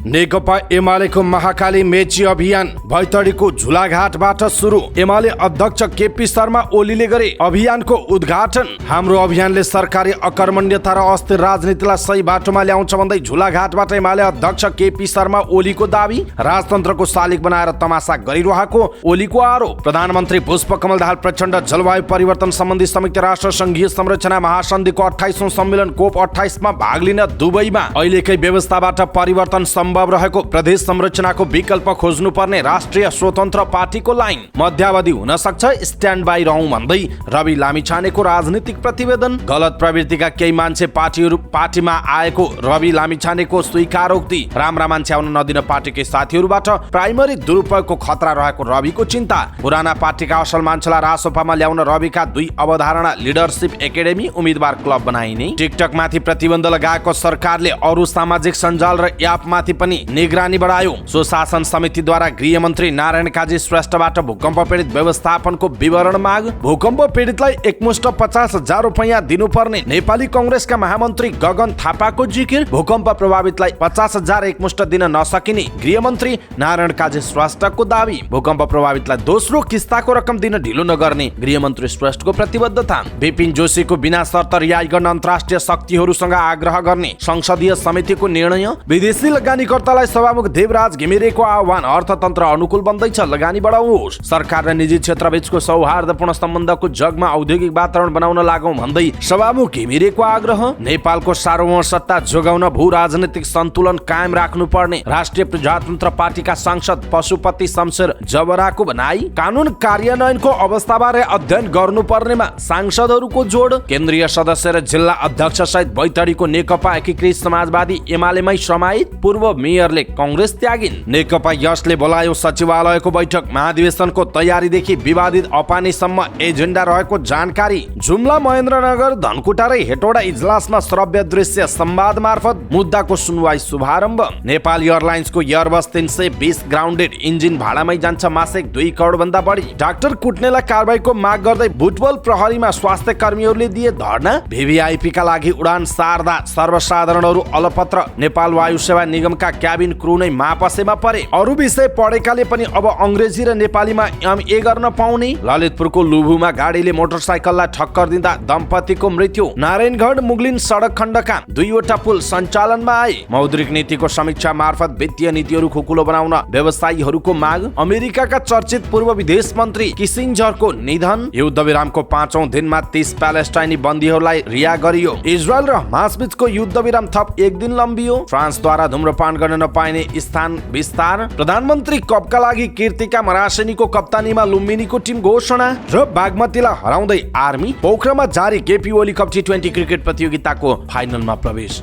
नेकपा एमालेको महाकाली मेची अभियान बैतडीको झुलाघाटबाट सुरु। एमाले अध्यक्ष केपी शर्मा ओलीले गरे अभियानको उद्घाटन। हाम्रो अभियानले सरकारी अकर्मण्यता र अस्थिर राजनीतिलाई सही बाटोमा ल्याउँछ भन्दै झुलाघाटबाट एमाले अध्यक्ष केपी शर्मा ओलीको दावी। राजतन्त्रको शालिग बनाएर तमासा गरिरहेको ओलीको आरोप। प्रधानमन्त्री पुष्पकमल दाहाल प्रचण्ड जलवायु परिवर्तन सम्बन्धी संयुक्त राष्ट्र संघीय संरचना महासन्धिको 28औं सम्मेलन कोप 28 मा भाग लिन दुबईमा। अहिलेकै व्यवस्थाबाट परिवर्तन सम्भव रहेको प्रदेश संरचनाको विकल्प खोज्नुपर्ने राष्ट्रिय स्वतन्त्र पार्टीको लाइन। मध्यावधि हुन सक्छ, स्ट्यान्ड बाई रहौं भन्दै रवि लामिछानेको राजनीतिक प्रतिवेदन। गलत प्रवृत्तिका केही मान्छे पार्टीमा आएको रवि लामिछानेको स्वीकारोक्ति। राम्रा मान्छे आउन नदिन पार्टीकै साथीहरूबाट प्राइमरी दुरुपयोगको खतरा रहेको रविको चिन्ता। पुराना पार्टीका असल मान्छेलाई रासोपामा ल्याउन रविका 2 अवधारणा। लिडरशिप एकाडेमी, उम्मेदवार क्लब बनाइने। टिकटक माथि प्रतिबन्ध लगाएको सरकारले अरू सामाजिक सञ्जाल र एप माथि पनि निगरानी बढायो। सुशासन समितिद्वारा गृहमन्त्री नारायण काजी श्रेष्ठबाट भूकम्प पीडित व्यवस्थापनको विवरण माग। भूकम्प पीडितलाई एकमुष्ट 50,000 रुपैयाँ दिनुपर्ने नेपाली कंग्रेसका महामन्त्री गगन थापाको जिकिर। भूकम्प प्रभावितलाई 50,000 एकमुष्ट दिन नसकिने गृहमन्त्री नारायण काजी श्रेष्ठको दावी। भूकम्प प्रभावितलाई दोस्रो किस्ताको रकम दिन ढिलो नगर्ने गृहमन्त्री श्रेष्ठको प्रतिबद्धता। विपिन जोशीको बिना शर्त रिहाई गर्न अन्तर्राष्ट्रिय शक्तिहरूसँग आग्रह गर्ने संसदीय समितिको निर्णय। विदेशी लगानीकर्तालाई सभामुख देवराज घिमिरेको आह्वान। अर्थतन्त्र अनुकूल बन्दैछ, लगानी बढाउनुहोस्। सरकार र निजी क्षेत्रबीचको सौहार्दपूर्ण सम्बन्धको जगमा औद्योगिक वातावरण बनाउन लागौं भन्दै सभामुख घिमिरेको आग्रह। नेपालको सार्वभौम सत्ता जोगाउन भू राजनीतिक सन्तुलन कायम राख्नुपर्ने राष्ट्रिय प्रजातन्त्र पार्टीका सांसद पशुपति शमशेर जबराको भनाई। कानुन कार्यान्वयनको अवस्थाबारे अध्ययन गर्नुपर्नेमा सांसदहरूको जोड। केन्द्रीय सदस्य र जिल्ला अध्यक्ष सहित बैतडीको नेकपा एकीकृत समाजवादी एमालेमै समाहित। पूर्व मेयरले कंग्रेस त्यागिन्। नेकपा यसले बोलायो सचिवालयको बैठक। महाधिवेशनको तयारीदेखि विवादित अपानीसम्म एजेन्डा रहेको जानकारी। जुम्ला, महेन्द्रनगर, धनकुटा र हेटौडा इजलासमा श्रव्य दृश्य संवाद मार्फत मुद्दाको सुनवाई शुभारम्भ। नेपाल एयरलाइन्सको एयरबस 320 ग्राउन्डेड इन्जिन भाडामै जान्छ मासिक 2 करोड भन्दा बढी। डाक्टर कुट्नेलाई कारबाहीको माग गर्दै बुटवल प्रहरीमा स्वास्थ्य कर्मीहरूले दिए धरना। भिभिआइपी का लागि उडान सार्दा सर्वसाधारणहरू अलपत्र। नेपाल वायु सेवा निगमका क्याबिन क्रू नै मापसेमा परे। अरू विषय पढेकाले पनि अब अंग्रेजी र नेपालीमा एमए गर्न पाउने। ललितपुरको लुभुमा गाडीले मोटरसाइकललाई ठक्कर दिँदा दम्पतिको मृत्यु। नारायणगढ मुगलिन सडक खण्डका 2वटा पुल सञ्चालनमा आए। मौद्रिक नीतिको समीक्षा मार्फत वित्तीय नीतिहरू खुकुलो बनाउन व्यवसायीहरूको माग। अमेरिकाका चर्चित पूर्व विदेश मन्त्री किसिन्जरको निधन। युद्ध विरामको 5औं दिनमा 30 प्यालेस्टाइनी बन्दीहरूलाई रिहा गरियो। इजरायल र हमास बीचको युद्ध विराम थप 1 दिन लम्बियो। फ्रान्सद्वारा धूम्रपान गर्न नपाइने स्थान विस्तार। प्रधानमन्त्री कपका लागि कीर्तिका मरासेनीको कप्तानीमा लुम्बिनीको टिम घोषणा। र बागमतीलाई हराउँदै आर्मी। पोखरामा जारी KP Oli cup T20 cricket प्रतियोगिताको फाइनलमा प्रवेश।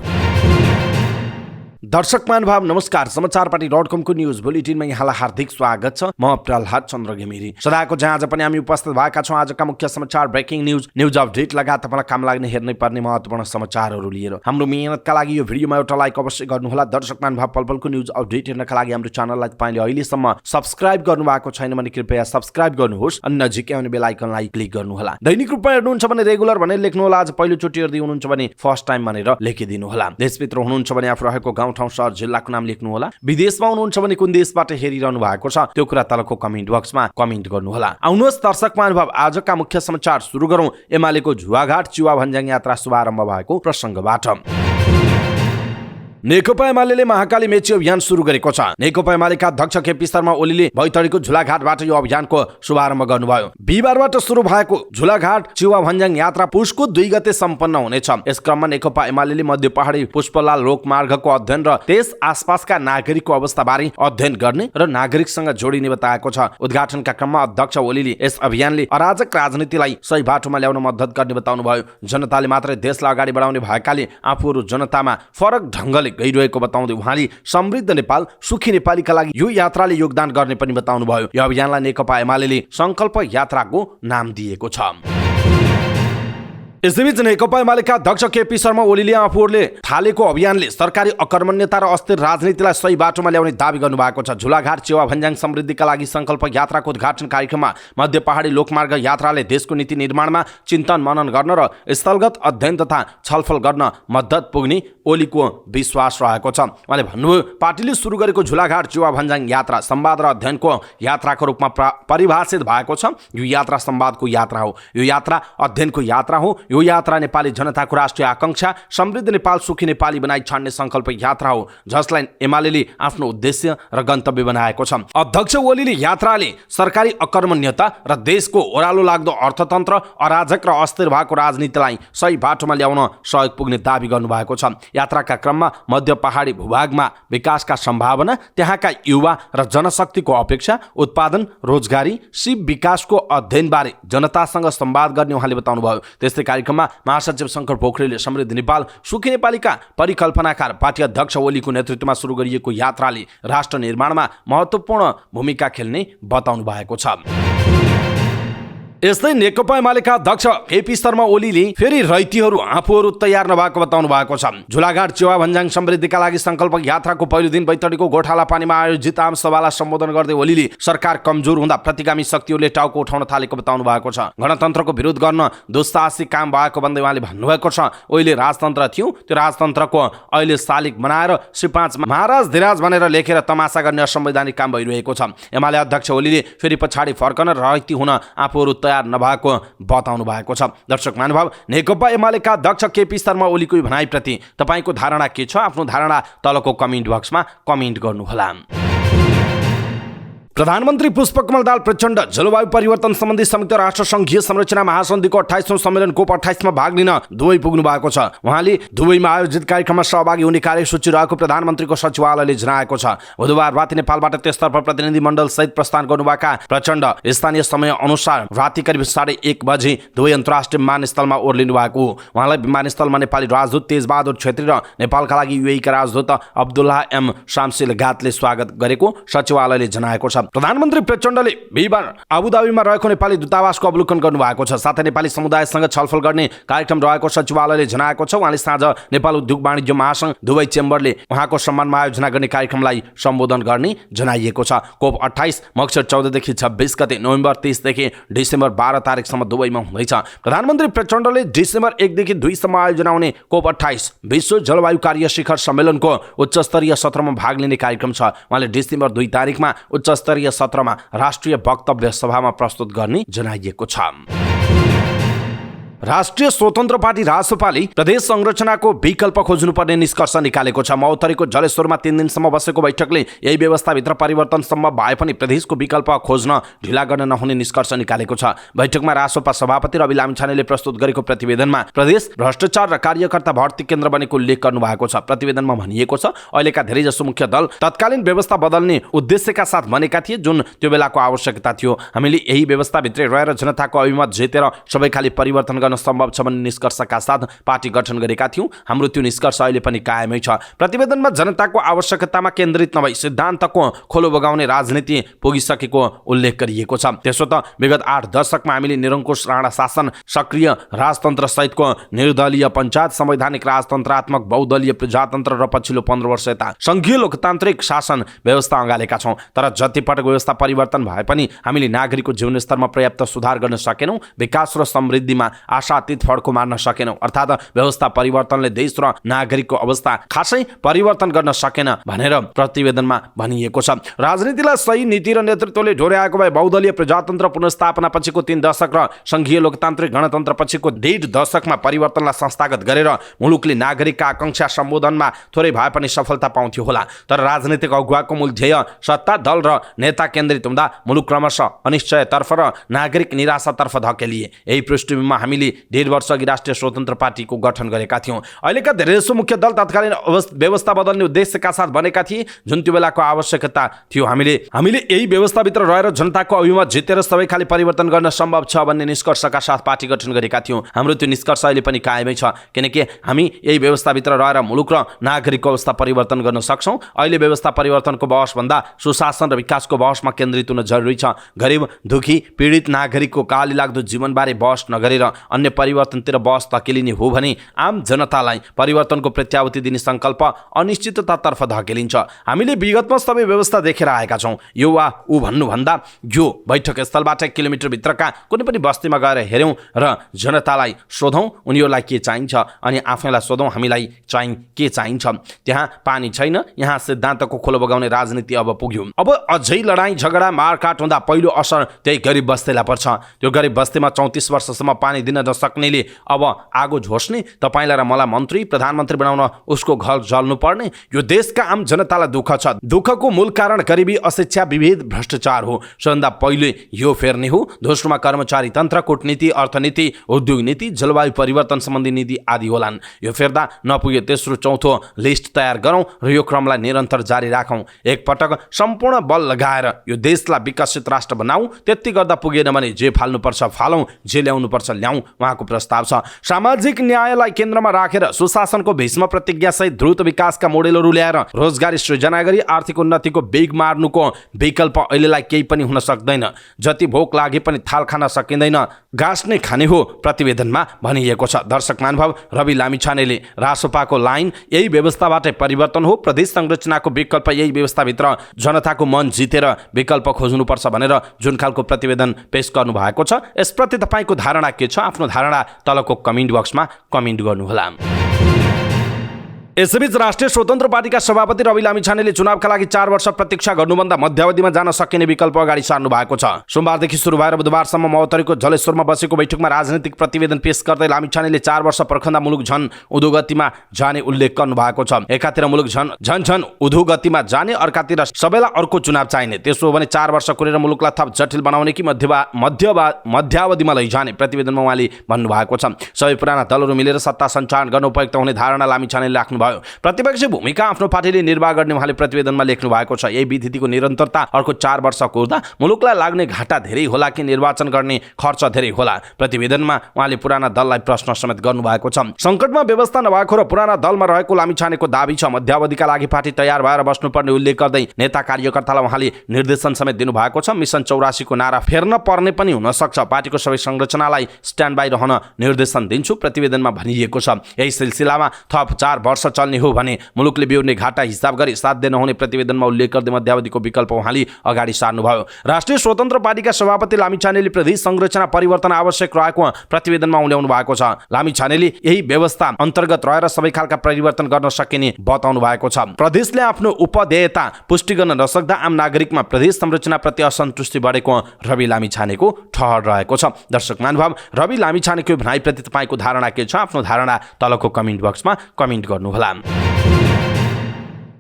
दर्शक महानुभाव नमस्कार। समाचारपाटी.com को न्यूज बुलेटिनमा यहाँलाई हार्दिक स्वागत छ। म प्रहलाद चन्द्र घिमिरे। सदाको जहाँ आज पनि हामी उपस्थित भएका छौँ आजका मुख्य समाचार, ब्रेकिङ न्यूज अपडेट लगायत तपाईँलाई काम लाग्ने हेर्नै पर्ने महत्त्वपूर्ण समाचारहरू लिएर। हाम्रो मेहनतका लागि यो भिडियोमा एउटा लाइक अवश्य गर्नुहोला। दर्शक महानुभाव पलपलको न्यूज अपडेट हेर्नका लागि हाम्रो च्यानललाई तपाईँले अहिलेसम्म सब्स्क्राइब गर्नुभएको छैन भने कृपया सब्स्क्राइब गर्नुहोस् अनि नजिकै आउने बेल आइकनलाई क्लिक गर्नुहोला। दैनिक रूपमा हेर्नुहुन्छ भने रेगुलर भनेर लेख्नुहोला। आज पहिलोचोटि हेर्दै हुनुहुन्छ भने फर्स्ट टाइम भनेर लेखिदिनुहोला। देशभित्र हुनुहुन्छ भने आफू रहेको गाउँ ठाउँ सहर जिल्लाको नाम लेख्नुहोला। विदेशमा हुनुहुन्छ भने कुन देशबाट हेरिरहनु भएको छ त्यो कुरा तलको कमेन्ट बक्समा कमेन्ट गर्नुहोला। आउनुहोस् दर्शक महानुभाव आजका मुख्य समाचार सुरु गरौँ एमालेको झुवाघाट चिवा भन्ज्याङ यात्रा शुभारम्भ भएको प्रसङ्गबाट। नेकपा एमाले महाकाली मेची अभियान सुरु गरेको छ। नेकपा एमालेका अध्यक्ष केपी शर्मा ओलीले बैतडीको झुलाघाटबाट यो अभियानको शुभारम्भ गर्नुभयो। बिहिबारबाट सुरु भएको झुलाघाट चिवा भन्ज्याङ यात्रा पुसको 2 गते सम्पन्न हुनेछ। यस क्रममा नेकपा एमाले मध्य पहाडी पुष्पलाल रोकमार्गको अध्ययन र त्यस आसपासका नागरिकको अवस्थाबारे अध्ययन गर्ने र नागरिकसँग जोडिने बताएको छ। उद्घाटनका क्रममा अध्यक्ष ओलीले यस अभियानले अराजक राजनीतिलाई सही बाटोमा ल्याउन मद्दत गर्ने बताउनुभयो। जनताले मात्रै देशलाई अगाडि बढाउने भएकाले आफूहरू जनतामा फरक ढङ्गले गइरहेको बताउँदै उहाँले समृद्ध नेपाल, सुखी नेपालीका लागि यो यात्राले योगदान गर्ने पनि बताउनुभयो। यो अभियानलाई नेकपा एमाले संकल्प यात्राको नाम दिएको छ। यसैबीच नेकपा एमालेका अध्यक्ष केपी शर्मा ओलीले आफूहरूले थालेको अभियानले सरकारी अकर्मण्यता र अस्थिर राजनीतिलाई सही बाटोमा ल्याउने दावी गर्नुभएको छ। झुलाघाट चेवा भन्ज्याङ समृद्धिका लागि संकल्प यात्राको उद्घाटन कार्यक्रममा मध्य पहाडी लोकमार्ग यात्राले देशको नीति निर्माणमा चिन्तन मनन गर्न र स्थलगत अध्ययन तथा छलफल गर्न मद्दत पुग्ने ओलीको विश्वास रहेको छ। उहाँले भन्नुभयो, पार्टीले सुरु गरेको झुलाघाट चेवा भन्ज्याङ यात्रा संवाद र अध्ययनको यात्राको रूपमा परिभाषित भएको छ। यो यात्रा संवादको यात्रा हो, यो यात्रा अध्ययनको यात्रा हो, यो यात्रा नेपाली जनताको राष्ट्रिय आकांक्षा समृद्ध नेपाल सुखी नेपाली बनाई छाड्ने संकल्प यात्रा हो, जसलाई एमाले आफ्नो उद्देश्य र गन्तव्य बनाएको छ। अध्यक्ष ओलीले यात्राले सरकारी अकर्मण्यता र देशको ओह्रालो लाग्दो अर्थतन्त्र, अराजक र अस्थिर भएको राजनीतिलाई सही बाटोमा ल्याउन सहयोग पुग्ने दावी गर्नुभएको छ। यात्राका क्रममा मध्य पहाडी भूभागमा विकासका सम्भावना, त्यहाँका युवा र जनशक्तिको अपेक्षा, उत्पादन, रोजगारी, सिप विकासको अध्ययनबारे जनतासँग संवाद गर्ने उहाँले बताउनुभयो। त्यस्तै कार्यक्रममा महासचिव शङ्कर पोखरेलले समृद्ध नेपाल सुखी नेपालीका परिकल्पनाकार पार्टी अध्यक्ष ओलीको नेतृत्वमा सुरु गरिएको यात्राले राष्ट्र निर्माणमा महत्त्वपूर्ण भूमिका खेल्ने बताउनु भएको छ। यस्तै नेकपा एमालेका अध्यक्ष केपी शर्मा ओलीले फेरि रैतीहरू आफूहरू तयार नभएको बताउनु भएको छ। झुलाघाट चेवा भन्ज्याङ समृद्धिका लागि संकल्प यात्राको पहिलो दिन बैतडीको गोठाला पानीमा आयोजित आम सभालाई सम्बोधन गर्दै ओलीले सरकार कमजोर हुँदा प्रतिगामी शक्तिहरूले टाउको उठाउन थालेको बताउनु भएको छ। गणतन्त्रको विरोध गर्न दुस्साहसिक काम भएको भन्दै उहाँले भन्नुभएको छ, अहिले राजतन्त्र थियो, त्यो राजतन्त्रको अहिले शालिग बनाएर श्री 5 महाराज धिराज भनेर लेखेर तमासा गर्ने असंवैधानिक काम भइरहेको छ। एमाले अध्यक्ष ओलीले फेरि पछाडि फर्कन रैती हुन आफूहरू नभएको बताउनु भएको छ। दर्शक महानुभाव, नेकपा एमालेका अध्यक्ष केपी शर्मा ओलीको भनाइप्रति तपाईको धारणा के छ? आफ्नो धारणा तलको कमेन्ट बक्समा कमेन्ट गर्नुहोला। प्रधानमन्त्री पुष्पकमल दाहाल प्रचण्ड जलवायु परिवर्तन सम्बन्धी संयुक्त राष्ट्र संघीय संरचना महासन्धिको 28औं सम्मेलन कोप 28 मा भाग लिन दुबई पुग्नु भएको छ। उहाँले दुबईमा आयोजित कार्यक्रममा सहभागी हुने कार्यसूची रहेको प्रधानमन्त्रीको सचिवालयले जनाएको छ। बुधबार राति नेपालबाट त्यसतर्फ प्रतिनिधि मण्डल सहित प्रस्थान गर्नुभएका प्रचण्ड स्थानीय समय अनुसार राति करिब 1:30 बजे दुबई अन्तर्राष्ट्रिय विमानस्थलमा ओर्लिनु भएको हो। उहाँलाई विमानस्थलमा नेपाली राजदूत तेजबहादुर छेत्री र नेपालका लागि युएईका राजदूत अब्दुल्लाह एम शामसी लगातले स्वागत गरेको सचिवालयले जनाएको छ। प्रधानमन्त्री प्रचण्डले बिहिबार आबुधाबीमा रहेको नेपाली दूतावासको अवलोकन गर्नुभएको छ। साथै नेपाली समुदायसँग छलफल गर्ने कार्यक्रम रहेको सचिवालयले जनाएको छ। उहाँले साँझ नेपाल उद्योग वाणिज्य महासंघ दुबई चेम्बरले उहाँको सम्मानमा आयोजना गर्ने कार्यक्रमलाई सम्बोधन गर्ने जनाइएको छ। कोप 28 मक्सिर 14 देखि 26 गते, नोभेम्बर 30 देखि डिसेम्बर 12 तारिकसम्म दुबईमा हुँदैछ। प्रधानमन्त्री प्रचण्डले डिसेम्बर 1 देखि 2 सम्म आयोजना हुने कोप 28 विश्व जलवायु कार्य शिखर सम्मेलनको उच्चस्तरीय सत्रमा भाग लिने कार्यक्रम छ। उहाँले डिसेम्बर 2 तारिकमा उच्चस्तरीय सत्रमा राष्ट्रिय वक्तव्य सभामा प्रस्तुत गर्ने जनाइएको छ। राष्ट्रिय स्वतन्त्र पार्टी रासपाले प्रदेश संरचनाको विकल्प खोज्नुपर्ने निष्कर्ष निकालेको छ। मौतरीको जलेश्वरमा 3 दिनसम्म बसेको बैठकले यही व्यवस्थाभित्र परिवर्तन सम्भव भए पनि प्रदेशको विकल्प खोज्न ढिला गर्न नहुने निष्कर्ष निकालेको छ। बैठकमा रासपा सभापति रवि लामिछानेले प्रस्तुत गरेको प्रतिवेदनमा प्रदेश भ्रष्टाचार र कार्यकर्ता भर्ती केन्द्र बनेको उल्लेख गर्नुभएको छ। प्रतिवेदनमा भनिएको छ, अहिलेका धेरैजसो मुख्य दल तत्कालीन व्यवस्था बदल्ने उद्देश्यका साथ बनेका थिए, जुन त्यो बेलाको आवश्यकता थियो। हामीले यही व्यवस्थाभित्रै रहेर जनताको अभिमत जितेर सबै खाली परिवर्तन गर्न सम्भव छ भन्ने निष्कर्षका साथ पार्टी गठन गरेका थियौं। हाम्रो त्यो निष्कर्ष अहिले पनि कायमै छ। प्रतिवेदनमा जनताको आवश्यकतामा केन्द्रित नभई सिद्धान्तको खोलो बगाउने राजनीति पुगिसकेको उल्लेख गरिएको छ। त्यसो त विगत 8 दशकमा हामीले निरङ्कुश राणा शासन, सक्रिय राजतन्त्र सहितको निर्दलीय पञ्चायत, संवैधानिक राजतन्त्रात्मक बहुदलीय प्रजातन्त्र र पछिल्लो 15 वर्ष यता संघीय लोकतान्त्रिक शासन व्यवस्था अँगालेका छौं। तर जतिपटक व्यवस्था परिवर्तन भए पनि हामीले नागरिकको जीवनस्तरमा पर्याप्त सुधार गर्न सकेनौं, विकास र समृद्धिमा आशातीत फड्को मार्न सकेनौं। अर्थात् व्यवस्था परिवर्तनले देश र नागरिकको अवस्था खासै परिवर्तन गर्न सकेन भनेर प्रतिवेदनमा भनिएको छ। राजनीतिलाई सही नीति र नेतृत्वले डोर्याएको भए बहुदलीय प्रजातन्त्र पुनर्स्थापना पछिको 3 दशक र संघीय लोकतान्त्रिक गणतन्त्र पछिको 1.5 दशकमा परिवर्तनलाई संस्थागत गरेर मुलुकले नागरिकका आकांक्षा सम्बोधनमा थोरै भए पनि सफलता पाउँथ्यो होला। तर राजनीतिक अगुवाको मूल ध्येय सत्ता, दल र नेता केन्द्रित हुँदा मुलुक क्रमशः अनिश्चयतर्फ र नागरिक निराशातर्फ धकेलिए। यही पृष्ठभूमिमा हामीले 1.5 वर्ष अघि राष्ट्रिय स्वतन्त्र पार्टीको गठन गरेका थियौं। अहिलेका धेरैजसो मुख्य दल तत्कालीन व्यवस्था बदल्ने उद्देश्यका साथ बनेका थिए, जुन त्यो बेलाको आवश्यकता थियो। हामीले यही व्यवस्थाभित्र रहेर जनताको अभिमत जितेर सबै खाली परिवर्तन गर्न सम्भव छ भन्ने निष्कर्षका साथ पार्टी गठन गरेका थियौं। हाम्रो त्यो निष्कर्ष अहिले पनि कायमै छ, किनकि हामी यही व्यवस्थाभित्र रहेर मुलुक र नागरिकको अवस्था परिवर्तन गर्न सक्छौं। अहिले व्यवस्था परिवर्तनको बहस भन्दा सुशासन र विकासको बहसमा केन्द्रित हुन जरुरी छ। गरिब, दुखी, पीडित नागरिकको काली लाग्दो जीवनबारे बहस नगरेर अन्य परिवर्तनतिर बहस धकेलिने हो भने आम जनतालाई परिवर्तनको प्रत्याभूति दिने सङ्कल्प अनिश्चिततातर्फ धकेलिन्छ। हामीले विगतमा सबै व्यवस्था देखेर आएका छौँ। यो वा ऊ भन्नुभन्दा यो बैठक स्थलबाट 1 किलोमिटरभित्रका कुनै पनि बस्तीमा गएर हेऱ्यौँ र जनतालाई सोधौँ उनीहरूलाई के चाहिन्छ अनि आफैलाई सोधौँ हामीलाई के चाहिन्छ। त्यहाँ पानी छैन, यहाँ सिद्धान्तको खोलो बगाउने राजनीति अब पुग्यो। अब अझै लडाईँ झगडा मारकाट हुँदा पहिलो असर त्यही गरिब बस्तीलाई पर्छ। त्यो गरिब बस्तीमा 34 वर्षसम्म पानी दिन नसक्नेले अब आगो झोस्ने, तपाईँलाई र मलाई मन्त्री प्रधानमन्त्री बनाउन उसको घर जल्नु पर्ने। यो देशका आम जनतालाई दुःख छ। दुःखको मूल कारण गरिबी, अशिक्षा, विभेद, भ्रष्टाचार हो। सबभन्दा पहिले यो फेर्ने हो। दोस्रोमा कर्मचारी तन्त्र, कूटनीति, अर्थनीति, उद्योग नीति, जलवायु परिवर्तन सम्बन्धी नीति आदि होलान्। यो फेर्दा नपुगे तेस्रो चौथो लिस्ट तयार गरौँ र यो क्रमलाई निरन्तर जारी राखौँ। एकपटक सम्पूर्ण बल लगाएर यो देशलाई विकसित राष्ट्र बनाऊ। त्यति गर्दा पुगेन भने जे फाल्नुपर्छ फालौँ, जे ल्याउनुपर्छ ल्याउँ, उहाँको प्रस्ताव छ। सामाजिक न्यायलाई केन्द्रमा राखेर सुशासनको भीष्म प्रतिज्ञासहित द्रुत विकासका मोडेलहरू ल्याएर रोजगारी सृजना गरी आर्थिक उन्नतिको बेग मार्नुको विकल्प अहिलेलाई केही पनि हुन सक्दैन। जति भोक लागे पनि थाल खान सकिँदैन, घाँस नै खाने हो प्रतिवेदनमा भनिएको छ। दर्शक महानुभाव, रवि लामिछानेले रासोपाको लाइन यही व्यवस्थाबाटै परिवर्तन हो, प्रदेश संरचनाको विकल्प यही व्यवस्थाभित्र जनताको मन जितेर विकल्प खोज्नुपर्छ भनेर जुन खालको प्रतिवेदन पेश गर्नु भएको छ, यसप्रति तपाईँको धारणा के छ? आफ्नो धारणा तलको कमेन्ट बक्समा कमेन्ट गर्नुहोला। यसैबीच राष्ट्रिय स्वतन्त्र पार्टीका सभापति रवि लामिछानेले चुनावका लागि 4 वर्ष प्रतीक्षा गर्नुभन्दा मध्यावधिमा जान सकिने विकल्प अगाडि सार्नु भएको छ। सोमबारदेखि सुरु भएर बुधबारसम्म महोत्तरीको जलेश्वरमा बसेको बैठकमा राजनीतिक प्रतिवेदन पेश गर्दै लामिछानेले 4 वर्ष पर्खँदा मुलुक झन उधोगतिमा जाने उल्लेख गर्नु भएको छ। एकातिर मुलुक झन उधोगतिमा जाने, अर्कातिर सबैलाई अर्को चुनाव चाहिने। त्यसो हो भने 4 वर्ष कुरेर मुलुकलाई थप जटिल बनाउने कि मध्यावधिमा लैजाने प्रतिवेदनमा उहाँले भन्नुभएको छ। सबै पुराना दलहरू मिलेर सत्ता सञ्चालन गर्न उपयुक्त हुने धारणा लामिछानेले राख्नु भयो। प्रतिपक्षी भूमिका आफ्नो पार्टीले निर्वाह गर्ने उहाँले प्रतिवेदनमा लेख्नु भएको छ। यही विधिको निरन्तरता अर्को 4 वर्ष कुर्दा मुलुकलाई लाग्ने घाटा धेरै होला कि निर्वाचन गर्ने खर्च धेरै होला? प्रतिवेदनमा उहाँले पुराना दललाई प्रश्न समेत गर्नुभएको छ। सङ्कटमा व्यवस्था नभएको र पुराना दलमा रहेको लामिछानेको दाबी छ। मध्यावधिका लागि पार्टी तयार भएर बस्नुपर्ने उल्लेख गर्दै नेता कार्यकर्तालाई उहाँले निर्देशन समेत दिनुभएको छ। मिसन 84 को नारा फेर्न पर्ने पनि हुन सक्छ। पार्टीको सबै संरचनालाई स्ट्यान्ड बाई रहन निर्देशन दिन्छु प्रतिवेदनमा भनिएको छ। यही सिलसिलामा थप 4 वर्ष चल्ने हो भने मुलुकले बेहोर्ने घाटा हिसाब गरी साध्य नहुने प्रतिवेदनमा उल्लेख गर्दै मध्यावधिको विकल्प उहाँले अगाडि सार्नुभयो। राष्ट्रिय स्वतन्त्र पार्टीका सभापति लामिछानेले प्रदेश संरचना परिवर्तन आवश्यक रहेको प्रतिवेदनमा उल्ल्याउनु भएको छ। लामिछानेले यही व्यवस्था अन्तर्गत रहेर सबै खालका परिवर्तन गर्न सकिने बताउनु भएको छ। प्रदेशले आफ्नो उपदेयता पुष्टि गर्न नसक्दा आम नागरिकमा प्रदेश संरचनाप्रति असन्तुष्टि बढेको रवि लामिछानेको ठहर रहेको छ। दर्शक महानुभाव, रवि लामिछानेको भनाइप्रति तपाईँको धारणा के छ? आफ्नो धारणा तलको कमेन्ट बक्समा कमेन्ट गर्नुहोला।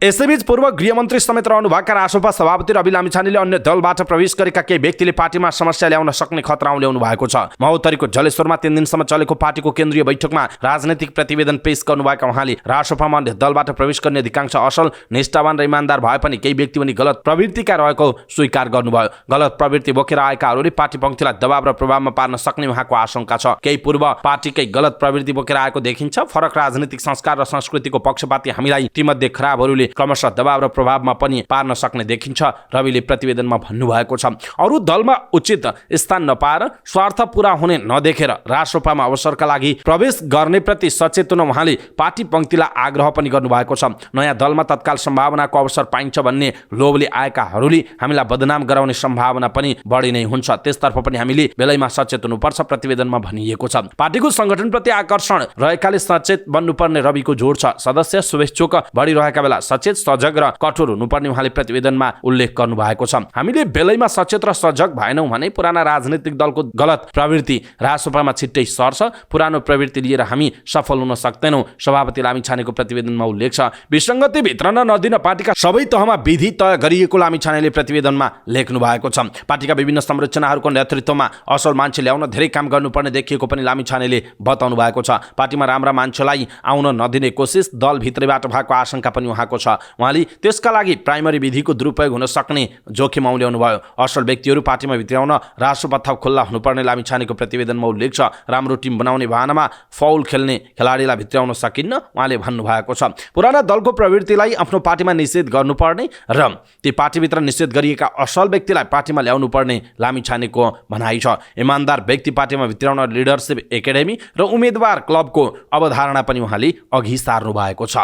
यसैबीच पूर्व गृहमन्त्री समेत रहनुभएका रासोपा सभापति रवि लामिछानेले अन्य दलबाट प्रवेश गरेका केही व्यक्तिले पार्टीमा समस्या ल्याउन सक्ने खतरा उल्याउनु भएको छ। महोत्तरीको जलेश्वरमा 3 दिनसम्म चलेको पार्टीको केन्द्रीय बैठकमा राजनैतिक प्रतिवेदन पेश गर्नुभएका उहाँले रासोपामा अन्य दलबाट प्रवेश गर्ने अधिकांश असल, निष्ठावान र इमान्दार भए पनि केही व्यक्ति पनि गलत प्रवृत्तिका रहेको स्वीकार गर्नुभयो। गलत प्रवृत्ति बोकेर आएकाहरूले पार्टी पङ्क्तिलाई दबाव र प्रभावमा पार्न सक्ने उहाँको आशंका छ। केही पूर्व पार्टीकै गलत प्रवृत्ति बोकेर आएको देखिन्छ। फरक राजनीतिक संस्कार र संस्कृतिको पक्षपाती हामीलाई तीमध्ये खराबहरूले क्रमशः दबाव र प्रभावमा पनि पार्न सक्ने देखिन्छ, रविले प्रतिवेदनमा भन्नुभएको छ। अरू दलमा उचित स्थान नपाएर स्वार्थ पूरा हुने नदेखेर रासोपामा अवसरका लागि प्रवेश गर्ने प्रति सचेत हुन उहाँले पार्टी पङ्क्तिलाई आग्रह पनि गर्नुभएको छ। नयाँ दलमा तत्काल सम्भावनाको अवसर पाइन्छ भन्ने लोभले आएकाहरूले हामीलाई बदनाम गराउने सम्भावना पनि बढी नै हुन्छ। त्यसतर्फ पनि हामीले बेलैमा सचेत हुनुपर्छ प्रतिवेदनमा भनिएको छ। पार्टीको संगठनप्रति आकर्षण रहेकाले सचेत बन्नुपर्ने रविको जोड छ। सदस्य शुभेच्छुक बढिरहेका बेला सचेत, सजग र कठोर हुनुपर्ने उहाँले प्रतिवेदनमा उल्लेख गर्नु भएको छ। हामीले बेलैमा सचेत र सजग भएनौँ भने पुराना राजनीतिक दलको गलत प्रवृत्ति रासोपामा छिट्टै सर्छ। पुरानो प्रवृत्ति लिएर हामी सफल हुन सक्दैनौँ, सभापति लामिछानेको प्रतिवेदनमा उल्लेख छ। विसङ्गति भित्रन नदिन पार्टीका सबै तहमा विधि तय गरिएको लामिछानेले प्रतिवेदनमा लेख्नु भएको छ। पार्टीका विभिन्न संरचनाहरूको नेतृत्वमा असल मान्छे ल्याउन धेरै काम गर्नुपर्ने देखिएको पनि लामिछानेले बताउनु भएको छ। पार्टीमा राम्रा मान्छेलाई आउन नदिने कोसिस दलभित्रैबाट भएको आशंका पनि उहाँको छ। छ। उहाँले त्यसका लागि प्राइमरी विधिको दुरुपयोग हुन सक्ने जोखिम औल्याउनु भयो। असल व्यक्तिहरू पार्टीमा भित्राउन राष्ट्रपथाप खुल्ला हुनुपर्ने लामिछानेको प्रतिवेदनमा उल्लेख छ। राम्रो टिम बनाउने बहानामा फाउल खेल्ने खेलाडीलाई भित्राउन सकिन्न उहाँले भन्नुभएको छ। पुराना दलको प्रवृत्तिलाई आफ्नो पार्टीमा निषेध गर्नुपर्ने र ती पार्टीभित्र निषेध गरिएका असल व्यक्तिलाई पार्टीमा ल्याउनु पर्ने लामिछानेको भनाइ छ। इमान्दार व्यक्ति पार्टीमा भित्राउन लिडरसिप एकाडेमी र उम्मेदवार क्लबको अवधारणा पनि उहाँले अघि सार्नु भएको छ।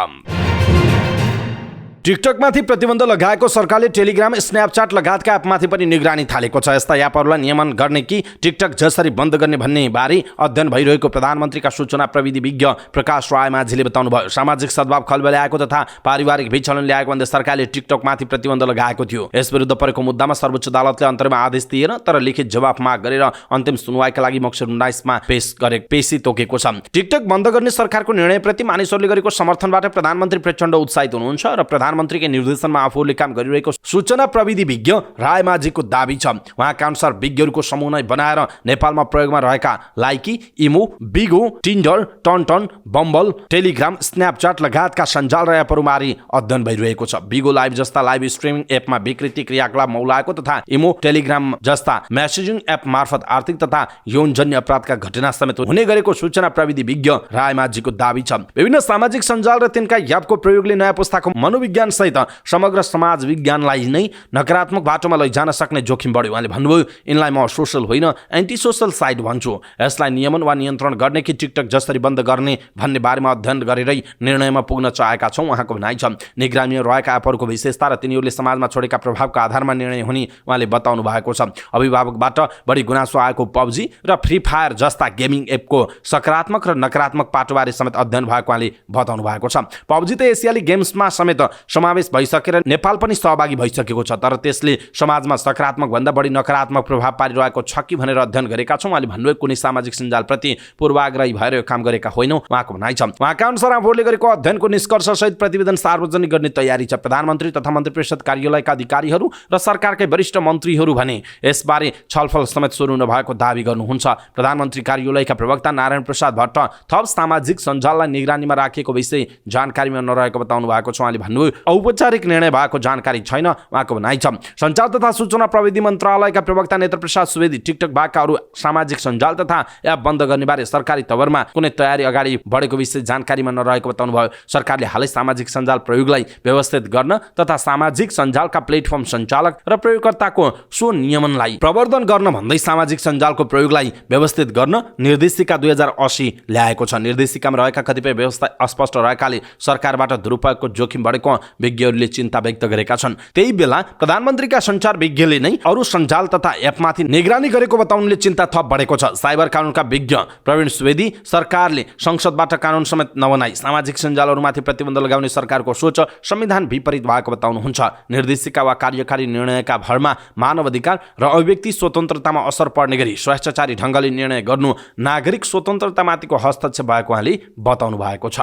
टिकटकमाथि प्रतिबन्ध लगाएको सरकारले टेलिग्राम, स्न्यापच्याट लगायतका एपमाथि पनि निगरानी थालेको छ। यस्ता एपहरूलाई नियमन गर्ने कि टिकटक जसरी बन्द गर्ने भन्ने बारे अध्ययन भइरहेको प्रधानमन्त्रीका सूचना प्रविधि विज्ञ प्रकाश रायमाझीले बताउनुभयो। सामाजिक सद्भाव खलबल्याएको तथा पारिवारिक विचलन ल्याएको भन्दै सरकारले टिकटकमाथि प्रतिबन्ध लगाएको थियो। यसविरुद्ध परेको मुद्दामा सर्वोच्च अदालतले अन्तरिम आदेश दिएर तर लिखित जवाफ माग गरेर अन्तिम सुनवाईका लागि मक्सिर 19मा पेशी तोकेको छ। टिकटक बन्द गर्ने सरकारको निर्णयप्रति मानिसहरूले गरेको समर्थनबाट प्रधानमन्त्री प्रचण्ड उत्साहित हुनुहुन्छ र प्रधानमन्त्रीको निर्देशनमा आफूले काम गरिरहेको सूचना प्रविधि विज्ञ रायमाझीको दाबी छ। उहाँका अनुसार विज्ञहरूको समूह नै बनाएर नेपालमा प्रयोगमा रहेका लाइकी, इमो, बिगो, टिन्डर, टनटन, बम्बल, टेलिग्राम, स्न्यापच्याट लगायतका सञ्जाल र एपहरूबारे अध्ययन भइरहेको छ। बिगो लाइभ जस्ता लाइभ स्ट्रिमिङ एपमा विकृति क्रियाकलाप मौलाएको तथा इमो, टेलिग्राम जस्ता मेसेजिङ एप मार्फत आर्थिक तथा यौनजन्य अपराधका घटना समेत हुने गरेको सूचना प्रविधि विज्ञ रायमाझीको दाबी छ। विभिन्न सामाजिक सञ्जाल र तिनका एपको प्रयोगले नयाँ पुस्ताको मनोविज्ञान सहित समग्र समाज विज्ञानलाई नै नकारात्मक बाटोमा लैजान सक्ने जोखिम बढ्यो। उहाँले भन्नुभयो, यिनलाई म सोसल होइन एन्टी सोसल साइट भन्छु। यसलाई नियमन वा नियन्त्रण गर्ने कि टिकटक जसरी बन्द गर्ने भन्ने बारेमा अध्ययन गरेरै निर्णयमा पुग्न चाहेका छौँ उहाँको भनाइ छ। निगरानीमा रहेका एपहरूको विशेषता र तिनीहरूले समाजमा छोडेका प्रभावको आधारमा निर्णय हुने उहाँले बताउनु भएको छ। अभिभावकबाट बढी गुनासो आएको पब्जी र फ्री फायर जस्ता गेमिङ एपको सकारात्मक र नकारात्मक पाटोबारे समेत अध्ययन भएको उहाँले बताउनु भएको छ। पब्जी त एसियाली गेम्समा समेत समावेश भइसकेर नेपाल पनि सहभागी भइसकेको छ, तर त्यसले समाजमा सकारात्मक भन्दा बढी नकारात्मक प्रभाव पारिरहेको छ कि भनेर अध्ययन गरेका छौँ। उहाँले भन्नुभयो, कुनै सामाजिक सञ्जालप्रति पूर्वाग्रही भएर यो काम गरेका होइनौँ उहाँको भनाइ छ। उहाँका अनुसार आफूले गरेको अध्ययनको निष्कर्षसहित प्रतिवेदन सार्वजनिक गर्ने तयारी छ। प्रधानमन्त्री तथा मन्त्री परिषद कार्यालयका अधिकारीहरू र सरकारकै वरिष्ठ मन्त्रीहरू भने यसबारे छलफल समेत सुरु नभएको दावी गर्नुहुन्छ। प्रधानमन्त्री कार्यालयका प्रवक्ता नारायण प्रसाद भट्ट थप सामाजिक सञ्जाललाई निगरानीमा राखिएको विषय जानकारीमा नरहेको बताउनु भएको छ। उहाँले भन्नुभयो, औपचारिक निर्णय भएको जानकारी छैन उहाँको भनाइ छ। सञ्चार तथा सूचना प्रविधि मन्त्रालयका प्रवक्ता नेत्र प्रसाद सुवेदी टिकटक बाहेकका अरू सामाजिक सञ्जाल तथा एप बन्द गर्ने बारे सरकारी तवरमा कुनै तयारी अगाडि बढेको विषय जानकारीमा नरहेको बताउनु भयो। सरकारले हालै सामाजिक सञ्जाल प्रयोगलाई व्यवस्थित गर्न तथा सामाजिक सञ्जालका प्लेटफर्म सञ्चालक र प्रयोगकर्ताको स्वनियमनलाई प्रवर्धन गर्न भन्दै सामाजिक सञ्जालको प्रयोगलाई व्यवस्थित गर्न निर्देशिका 2080 ल्याएको छ। निर्देशिकामा रहेका कतिपय व्यवस्था अस्पष्ट रहेकाले सरकारबाट दुरुपयोगको जोखिम बढेको विज्ञहरूले चिन्ता व्यक्त गरेका छन्। त्यही बेला प्रधानमन्त्रीका सञ्चार विज्ञले नै अरू सञ्जाल तथा एपमाथि निगरानी गरेको बताउनुले चिन्ता थप बढेको छ। साइबर कानुनका विज्ञ प्रवीण सुवेदी सरकारले संसदबाट कानुन समेत नबनाई सामाजिक सञ्जालहरूमाथि प्रतिबन्ध लगाउने सरकारको सोच संविधान विपरीत भएको बताउनुहुन्छ। निर्देशिका वा कार्यकारी निर्णयका भरमा मानव अधिकार र अभिव्यक्ति स्वतन्त्रतामा असर पर्ने गरी स्वेच्छाचारी ढङ्गले निर्णय गर्नु नागरिक स्वतन्त्रतामाथिको हस्तक्षेप भएको उहाँले बताउनु भएको छ।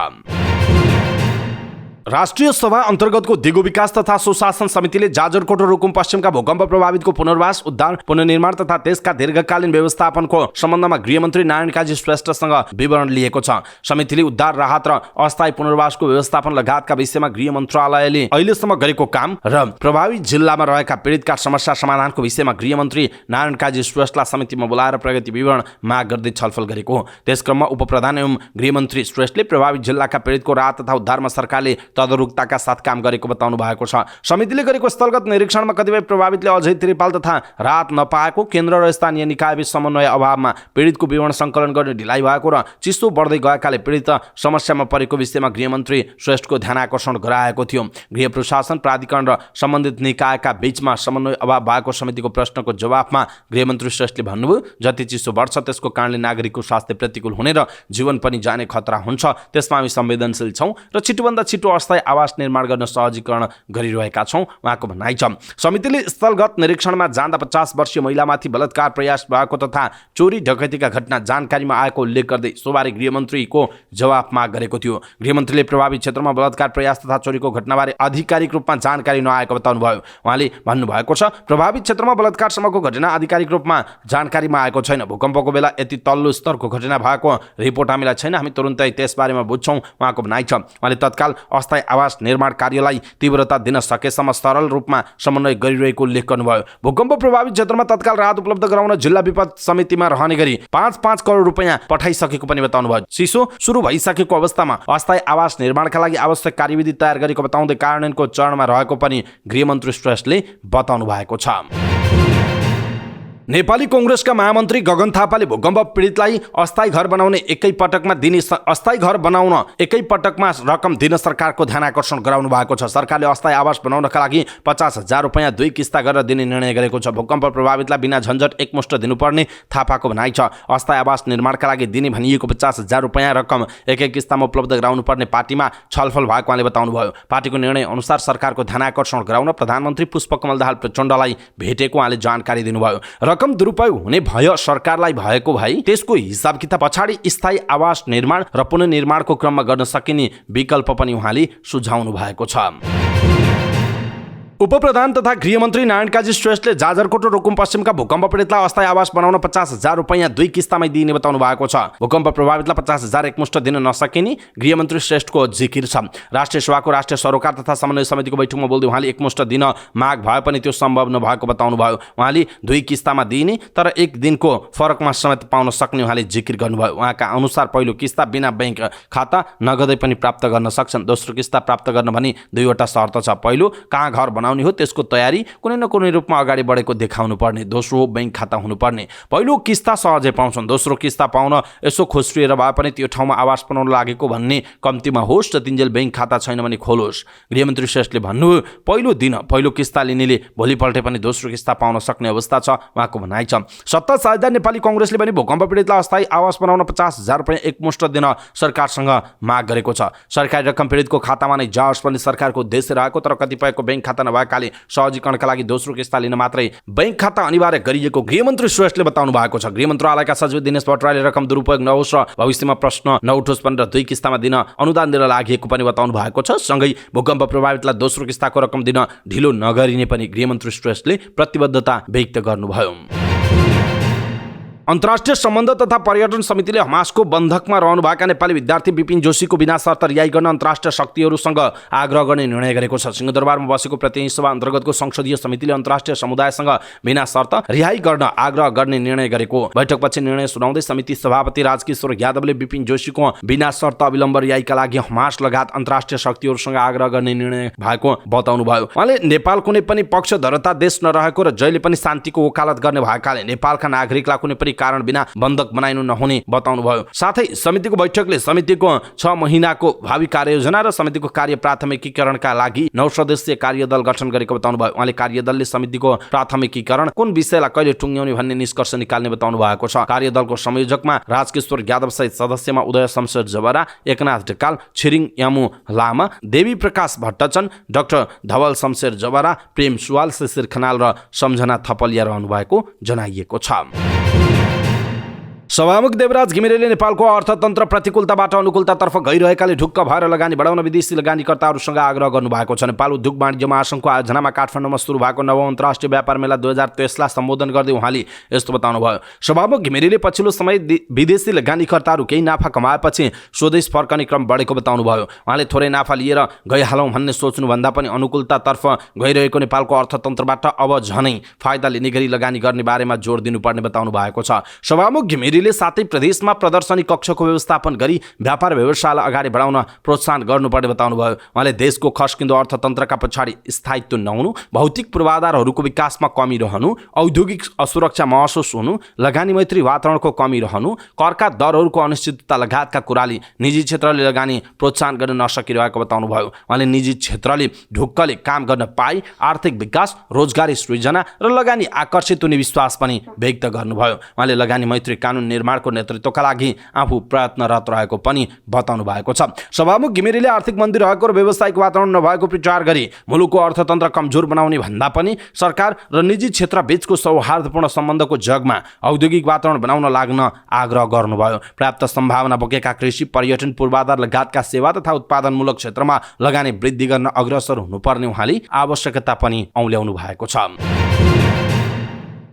राष्ट्रिय सभा अन्तर्गतको दिगो विकास तथा सुशासन समितिले जाजरकोट र रुकुम पश्चिमका भूकम्प प्रभावितको पुनर्वास, उद्धार, पुनर्निर्माण तथा त्यसका दीर्घकालीन व्यवस्थापनको सम्बन्धमा गृहमन्त्री नारायण काजी श्रेष्ठसँग विवरण लिएको छ। समितिले उद्धार, राहत र अस्थायी पुनर्वासको व्यवस्थापन लगायतका विषयमा गृह मन्त्रालयले अहिलेसम्म गरेको काम र प्रभावित जिल्लामा रहेका पीडितका समस्या समाधानको विषयमा गृहमन्त्री नारायण काजी श्रेष्ठलाई समितिमा बोलाएर प्रगति विवरण माग गर्दै छलफल गरेको हो। त्यसक्रममा उपप्रधान एवं गृहमन्त्री श्रेष्ठले प्रभावित जिल्लाका पीडितको राहत तथा उद्धारमा सरकारले तदारुकताका साथ काम गरेको बताउनु भएको छ। समितिले गरेको स्थलगत निरीक्षणमा कतिपय प्रभावितले अझै त्रिपाल तथा राहत नपाएको, केन्द्र र स्थानीय निकायबीच समन्वय अभावमा पीडितको विवरण सङ्कलन गर्ने ढिलाइ भएको र चिसो बढ्दै गएकाले पीडित समस्यामा परेको विषयमा गृहमन्त्री श्रेष्ठको ध्यान आकर्षण गराएको थियो। गृह प्रशासन प्राधिकरण र सम्बन्धित निकायका बीचमा समन्वय अभाव भएको समितिको प्रश्नको जवाफमा गृहमन्त्री श्रेष्ठले भन्नुभयो, जति चिसो बढ्छ त्यसको कारणले नागरिकको स्वास्थ्य प्रतिकूल हुने र जीवन पनि जाने खतरा हुन्छ। त्यसमा हामी संवेदनशील छौँ र छिटोभन्दा छिटो अस्थायी आवास निर्माण गर्न सहजीकरण गरिरहेका छौँ उहाँको भनाइ छ। समितिले स्थलगत निरीक्षणमा जाँदा 50 वर्षीय महिलामाथि बलात्कार प्रयास भएको तथा चोरी डकैतीका घटना जानकारीमा आएको उल्लेख गर्दै सोमबार गृहमन्त्रीको जवाफ माग गरेको थियो। गृहमन्त्रीले प्रभावित क्षेत्रमा बलात्कार प्रयास तथा चोरीको घटनाबारे आधिकारिक रूपमा जानकारी नआएको बताउनु भयो। उहाँले भन्नुभएको छ, प्रभावित क्षेत्रमा बलात्कारसम्मको घटना आधिकारिक रूपमा जानकारीमा आएको छैन। भूकम्पको बेला यति तल्लो स्तरको घटना भएको रिपोर्ट हामीलाई छैन। हामी तुरुन्तै त्यसबारेमा बुझ्छौँ उहाँको भनाइ छ। उहाँले तत्काल अस्थायी अस्थायी आवास निर्माण कार्यलाई तीव्रता दिन सकेसम्म सरल रूपमा समन्वय गरिरहेको उल्लेख गर्नुभयो। भूकम्प प्रभावित क्षेत्रमा तत्काल राहत उपलब्ध गराउन जिल्ला विपद समितिमा रहने गरी 5-5 करोड रुपैयाँ पठाइसकेको पनि बताउनुभयो। चिसो सुरु भइसकेको अवस्थामा अस्थायी आवास निर्माणका लागि आवश्यक कार्यविधि तयार गरेको बताउँदै कार्यान्वयनको चरणमा रहेको पनि गृहमन्त्री श्रेष्ठले बताउनु भएको छ। नेपाली कांग्रेसका महामन्त्री गगन थापाले भूकम्प पीडितलाई अस्थायी घर बनाउन एकै पटकमा रकम दिन सरकारको ध्यान आकर्षण गराउनु भएको छ। सरकारले अस्थायी आवास बनाउनका लागि 50,000 रुपैयाँ 2 किस्ता गरेर दिने निर्णय गरेको छ। भूकम्प प्रभावितलाई बिना झन्झट एकमुष्ट दिनुपर्ने थापाको भनाइ छ। अस्थायी आवास निर्माणका लागि दिने भनिएको 50,000 रुपैयाँ रकम एक किस्तामा उपलब्ध गराउनुपर्ने पार्टीमा छलफल भएको उहाँले बताउनुभयो। पार्टीको निर्णय अनुसार सरकारको ध्यान आकर्षण गराउन प्रधानमन्त्री पुष्पकमल दाहाल प्रचण्डलाई भेटेको उहाँले जानकारी दिनुभयो। रकम दुरुपयोग हुने भय सरकारलाई भएको भए त्यसको हिसाब किताब पछाडि स्थायी आवास निर्माण र पुनर्निर्माणको क्रममा गर्न सकिने विकल्प पनि उहाँले सुझाउनु भएको छ। उपप्रधान तथा गृहमन्त्री नारायण काजी श्रेष्ठले जाजरकोट र रुकुम पश्चिमका भूकम्प पीडितलाई अस्थायी आवास बनाउन 50,000 रुपैयाँ 2 किस्तामै दिइने बताउनु भएको छ। भूकम्प प्रभावितलाई 50,000 एकमुष्ट दिन नसकिने गृहमन्त्री श्रेष्ठको जिकिर छ। राष्ट्रिय सभाको राष्ट्रिय सरोकार तथा समन्वय समितिको बैठकमा बोल्दै उहाँले एकमुष्ट दिन माग भए पनि त्यो सम्भव नभएको बताउनुभयो। उहाँले 2 किस्तामा दिइने तर एक दिनको फरकमा समेत पाउन सक्ने उहाँले जिकिर गर्नुभयो। उहाँका अनुसार पहिलो किस्ता बिना बैंक खाता नगदै पनि प्राप्त गर्न सक्छन्। दोस्रो किस्ता प्राप्त गर्न भने 2वटा शर्त छ। पहिलो कहाँ घर बनाउने हो त्यसको तयारी कुनै न कुनै रूपमा अगाडि बढेको देखाउनु पर्ने। दोस्रो बैंक खाता हुनुपर्ने। पहिलो किस्ता सहजै पाउँछन्। दोस्रो किस्ता पाउन यसो खोस्रिएर भए पनि त्यो ठाउँमा आवास बनाउन लागेको भन्ने कम्तीमा होस् र तिनजेल बैंक खाता छैन भने खोलोस्। गृहमन्त्री श्रेष्ठले भन्नुभयो पहिलो दिन पहिलो किस्ता लिनेले भोलिपल्टै पनि दोस्रो किस्ता पाउन सक्ने अवस्था छ उहाँको भनाइ छ। सत्ता साझेदार नेपाली कांग्रेसले पनि भूकम्प पीडितलाई अस्थायी आवास बनाउन 50,000 रुपैयाँ एकमुष्ट दिन सरकारसँग माग गरेको छ। सरकारी रकम पीडितको खातामा नै जाओस् भन्ने सरकारको उद्देश्य रहेको तर कतिपयको बैंक खाता नभएकाले सहजीकरणका लागि दोस्रो किस्ता लिन मात्रै बैंक खाता अनिवार्य गरिएको गृहमन्त्री श्रेष्ठले बताउनु भएको छ। गृह मन्त्रालयका सचिव दिनेश भट्टराईले रकम दुरुपयोग नहोस् र भविष्यमा प्रश्न नउठोस् भनेर 2 किस्तामा दिन अनुदान दिन लागेको पनि बताउनु भएको छ। सँगै भूकम्प प्रभावितलाई दोस्रो किस्ताको रकम दिन ढिलो नगरिने पनि गृहमन्त्री श्रेष्ठले प्रतिबद्धता व्यक्त गर्नुभयो। अन्तर्राष्ट्रिय सम्बन्ध तथा पर्यटन समितिले हमासको बन्धकमा रहनुभएका नेपाली विद्यार्थी विपिन जोशीको बिना शर्त रिहाई गर्न अन्तर्राष्ट्रिय शक्तिहरूसँग आग्रह गर्ने निर्णय गरेको छ। सिंहदरबारमा बसेको प्रतिनिधि सभा अन्तर्गतको संसदीय समितिले अन्तर्राष्ट्रिय समुदायसँग बिना शर्त रिहाई गर्न आग्रह गर्ने निर्णय गरेको बैठकपछि निर्णय सुनाउँदै समिति सभापति राजकिशोर यादवले विपिन जोशीको बिना शर्त अविलम्ब रिहाईका लागि हमास लगायत अन्तर्राष्ट्रिय शक्तिहरूसँग आग्रह गर्ने निर्णय भएको बताउनुभयो। उहाँले नेपाल कुनै पनि पक्षधरता देश नरहेको र जहिले पनि शान्तिको वकालत गर्ने भएकाले नेपालका नागरिकलाई कुनै पनि कारण बिना बन्धक बनाइनु नहुने बताउनुभयो। साथै समितिको बैठकले समितिको 6 महिनाको भावी कार्ययोजना र समितिको कार्य प्राथमिकीकरणका लागि 9 सदस्यीय कार्यदल गठन गरेको बताउनुभयो। उहाँले कार्यदलले समितिको प्राथमिकीकरण कुन विषयलाई कहिले टुङ्ग्याउने भन्ने निष्कर्ष निकाल्ने बताउनु भएको छ। कार्यदलको संयोजकमा राजकिशोर यादव सहित सदस्यमा उदय शमशेर जबरा, एकनाथ ढकाल, छिरिङ यामु लामा, देवी प्रकाश भट्टचन, डाक्टर धवल शमशेर जबरा, प्रेम सुवाल, शिशिर खनाल र सम्झना थपलिया रहनु भएको जनाइएको छ। सभामुख देवराज घिमिरेले नेपालको अर्थतन्त्र प्रतिकूलताबाट अनुकूलतातर्फ गइरहेकाले ढुक्क भएर लगानी बढाउन विदेशी लगानीकर्ताहरूसँग आग्रह गर्नुभएको छ। नेपाल उद्योग वाणिज्य महासङ्घको आयोजनामा काठमाडौँमा सुरु भएको नवौं अन्तर्राष्ट्रिय व्यापार मेला 2023लाई सम्बोधन गर्दै उहाँले यस्तो बताउनुभयो। सभामुख घिमिरेले पछिल्लो समय विदेशी लगानीकर्ताहरू केही नाफा कमाएपछि स्वदेश फर्कने क्रम बढेको बताउनुभयो। उहाँले थोरै नाफा लिएर गइहालौँ भन्ने सोच्नुभन्दा पनि अनुकूलतातर्फ गइरहेको नेपालको अर्थतन्त्रबाट अब झनै फाइदा लिने गरी लगानी गर्ने बारेमा जोड दिनुपर्ने बताउनु भएको छ। सभामुख घिमिरेले साथै प्रदेशमा प्रदर्शनी कक्षको व्यवस्थापन गरी व्यापार व्यवसायलाई अगाडि बढाउन प्रोत्साहन गर्नुपर्ने बताउनुभयो। उहाँले देशको खस्किँदो अर्थतन्त्रका पछाडि स्थायित्व नहुनु, भौतिक पूर्वाधारहरूको विकासमा कमी रहनु, औद्योगिक असुरक्षा महसुस हुनु, लगानी मैत्री वातावरणको कमी रहनु, करका दरहरूको अनिश्चितता लगायतका कुराले निजी क्षेत्रले लगानी प्रोत्साहन गर्न नसकिरहेको बताउनुभयो। उहाँले निजी क्षेत्रले ढुक्कले काम गर्न पाए आर्थिक विकास, रोजगारी सृजना र लगानी आकर्षित हुने विश्वास पनि व्यक्त गर्नुभयो। उहाँले लगानी मैत्री कानुन निर्माणको नेतृत्वका लागि आफू प्रयत्नरत रहेको पनि बताउनु भएको छ। सभामुख घिमिरेले आर्थिक मन्दी रहेको र व्यावसायिक वातावरण नभएको प्रचार गरी मुलुकको अर्थतन्त्र कमजोर बनाउने भन्दा पनि सरकार र निजी क्षेत्र बीचको सौहार्दपूर्ण सम्बन्धको जगमा औद्योगिक वातावरण बनाउन लाग्न आग्रह गर्नुभयो। पर्याप्त सम्भावना बोकेका कृषि, पर्यटन, पूर्वाधार लगायतका सेवा तथा उत्पादनमूलक क्षेत्रमा लगानी वृद्धि गर्न अग्रसर हुनुपर्ने उहाँले आवश्यकता पनि औल्याउनु भएको छ।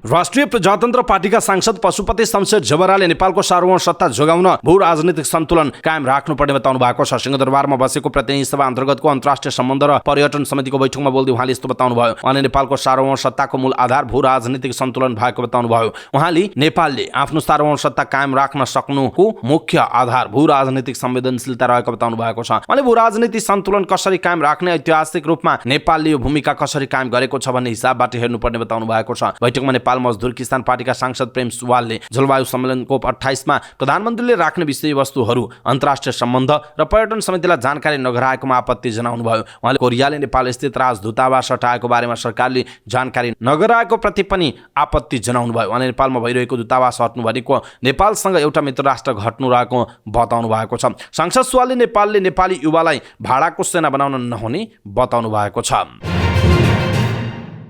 राष्ट्रिय प्रजातन्त्र पार्टीका सांसद पशुपति शमशेर जबराले नेपालको सार्वभौम सत्ता जोगाउन भू राजनीतिक सन्तुलन कायम राख्नुपर्ने बताउनु भएको छ। सिंहदरबारमा बसेको प्रतिनिधि सभा अन्तर्गतको अन्तर्राष्ट्रिय सम्बन्ध र पर्यटन समितिको बैठकमा बोल्दै उहाँले यस्तो बताउनु भयो। उहाँले नेपालको सार्वभौम सत्ताको मूल आधार भू राजनीतिक सन्तुलन भएको बताउनु भयो। उहाँले नेपालले आफ्नो सार्वभौम सत्ता कायम राख्न सक्नुको मुख्य आधार भू राजनीतिक संवेदनशीलता रहेको बताउनु भएको छ। उहाँले भू राजनीतिक सन्तुलन कसरी कायम राख्ने, ऐतिहासिक रूपमा नेपालले यो भूमिका कसरी कायम गरेको छ भन्ने हिसाबबाट हेर्नुपर्ने बताउनु भएको छ। बैठकमा नेपाल मजदुर किसान पार्टीका सांसद प्रेम सुवालले जलवायु सम्मेलन COP 28 मा प्रधानमन्त्रीले राख्ने विषयवस्तुहरू अन्तर्राष्ट्रिय सम्बन्ध र पर्यटन समितिलाई जानकारी नगराएकोमा आपत्ति जनाउनु भयो। उहाँले कोरियाले नेपाल स्थित राजदूतावास हटाएको बारेमा सरकारले जानकारी नगराएको प्रति पनि आपत्ति जनाउनु भयो। उहाँले नेपालमा भइरहेको दूतावास हट्नु भनेको नेपालसँग एउटा मित्र राष्ट्र घट्नु रहेको बताउनु भएको छ। सांसद सुवालले नेपालले नेपाली युवालाई भाडाको सेना बनाउन नहुने बताउनु भएको छ।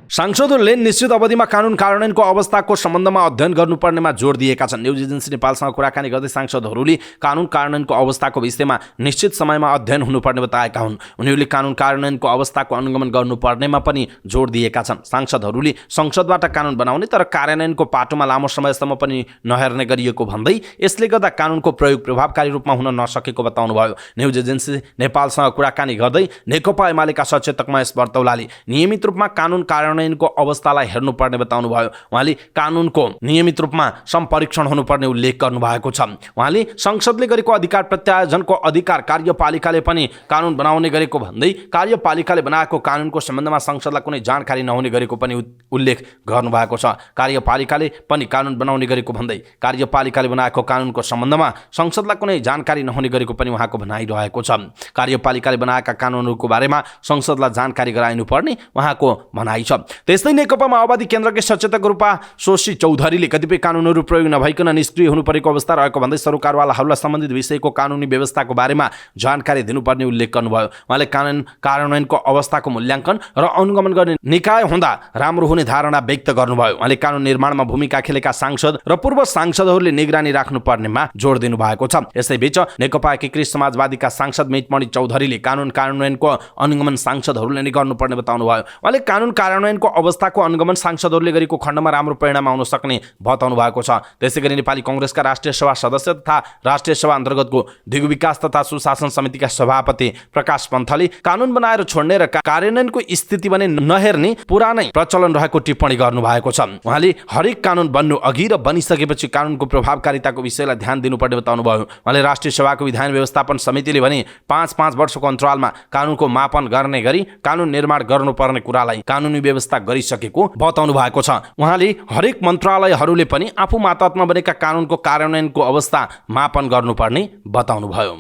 सांसदहरूले निश्चित अवधिमा कानुन कार्यान्वयनको अवस्थाको सम्बन्धमा अध्ययन गर्नुपर्नेमा जोड दिएका छन्। न्युज एजेन्सी नेपालसँग कुराकानी गर्दै सांसदहरूले कानुन कार्यान्वयनको अवस्थाको विषयमा निश्चित समयमा अध्ययन हुनुपर्ने बताएका हुन्। उनीहरूले कानुन कार्यान्वयनको अवस्थाको अनुगमन गर्नुपर्नेमा पनि जोड दिएका छन्। सांसदहरूले संसदबाट कानुन बनाउने तर कार्यान्वयनको पाटोमा लामो समयसम्म पनि नहेर्ने गरिएको भन्दै यसले गर्दा कानुनको प्रयोग प्रभावकारी रूपमा हुन नसकेको बताउनु भयो। न्युज एजेन्सी नेपालसँग कुराकानी गर्दै नेकपा एमालेका सचेतक महेश बर्तौलाले नियमित रूपमा कानुन कार्यान्वयनको अवस्थालाई हेर्नुपर्ने बताउनु भयो। उहाँले कानुनको नियमित रूपमा सम्परीक्षण हुनुपर्ने उल्लेख गर्नु भएको छ। उहाँले संसदले गरेको अधिकार प्रत्यायोजनको अधिकार कार्यपालिकाले पनि कानुन बनाउने गरेको भन्दै कार्यपालिकाले बनाएको कानुनको सम्बन्धमा संसदलाई कुनै जानकारी नहुने गरेको पनि उल्लेख गर्नु भएको छ। कार्यपालिकाले पनि कानुन बनाउने गरेको भन्दै कार्यपालिकाले बनाएको कानुनको सम्बन्धमा संसदलाई कुनै जानकारी नहुने गरेको पनि उहाँको भनाइरहेको छ। कार्यपालिकाले बनाएका कानुनहरूको बारेमा संसदलाई जानकारी गराइनुपर्ने उहाँको भनाइ छ। त्यस्तै नेकपा माओवादी केन्द्रकै सचेतक रूपा शोषी चौधरीले कतिपय कानुनहरू प्रयोग नभइकन निष्क्रिय हुनु परेको अवस्था रहेको भन्दै सरकारवालाहरूलाई सम्बन्धित विषयको कानुनी व्यवस्थाको बारेमा जानकारी दिनुपर्ने उल्लेख गर्नुभयो। उहाँले कानुन कार्यान्वयनको अवस्थाको मूल्याङ्कन र अनुगमन गर्ने निकाय हुँदा राम्रो हुने धारणा व्यक्त गर्नुभयो। उहाँले कानुन निर्माणमा भूमिका खेलेका सांसद र पूर्व सांसदहरूले निगरानी राख्नुपर्नेमा जोड दिनु भएको छ। यसैबीच नेकपा एकीकृत समाजवादीका सांसद मितमणि चौधरीले कानुन कार्यान्वयनको अनुगमन सांसदहरूले नै गर्नुपर्ने बताउनु भयो। उहाँले कानुन कार्यान्वयनको अवस्थाको अनुगमन सांसदहरूले गरेको खण्डमा राम्रो परिणाम आउन सक्ने बताउनु भएको छ। त्यसैगरी नेपाली कांग्रेसका राष्ट्रिय सभा सदस्य तथा राष्ट्रिय सभा अन्तर्गतको दिगो विकास तथा सुशासन समितिका सभापति प्रकाश पन्थले कानुन बनाएर छोड्ने र कार्यान्वयनको स्थिति भने नहेर्ने पुरानै प्रचलन रहेको टिप्पणी गर्नु भएको छ। उहाँले हरेक कानुन बन्नु अघि र बनिसकेपछि कानुनको प्रभावकारिताको विषयलाई ध्यान दिनुपर्ने बताउनु भयो। उहाँले राष्ट्रिय सभाको विधान व्यवस्थापन समितिले भने 5-5 वर्षको अन्तरालमा कानुनको मापन गर्ने गरी कानुन निर्माण गर्नुपर्ने कुरालाई कानुनी व्यवस्था गरिसकेको बताउनु भएको छ। उहाँले हरेक मन्त्रालयहरूले पनि आफू मातहतमा बनेका कानुनको कार्यान्वयनको अवस्था मापन गर्नुपर्ने बताउनु भयो।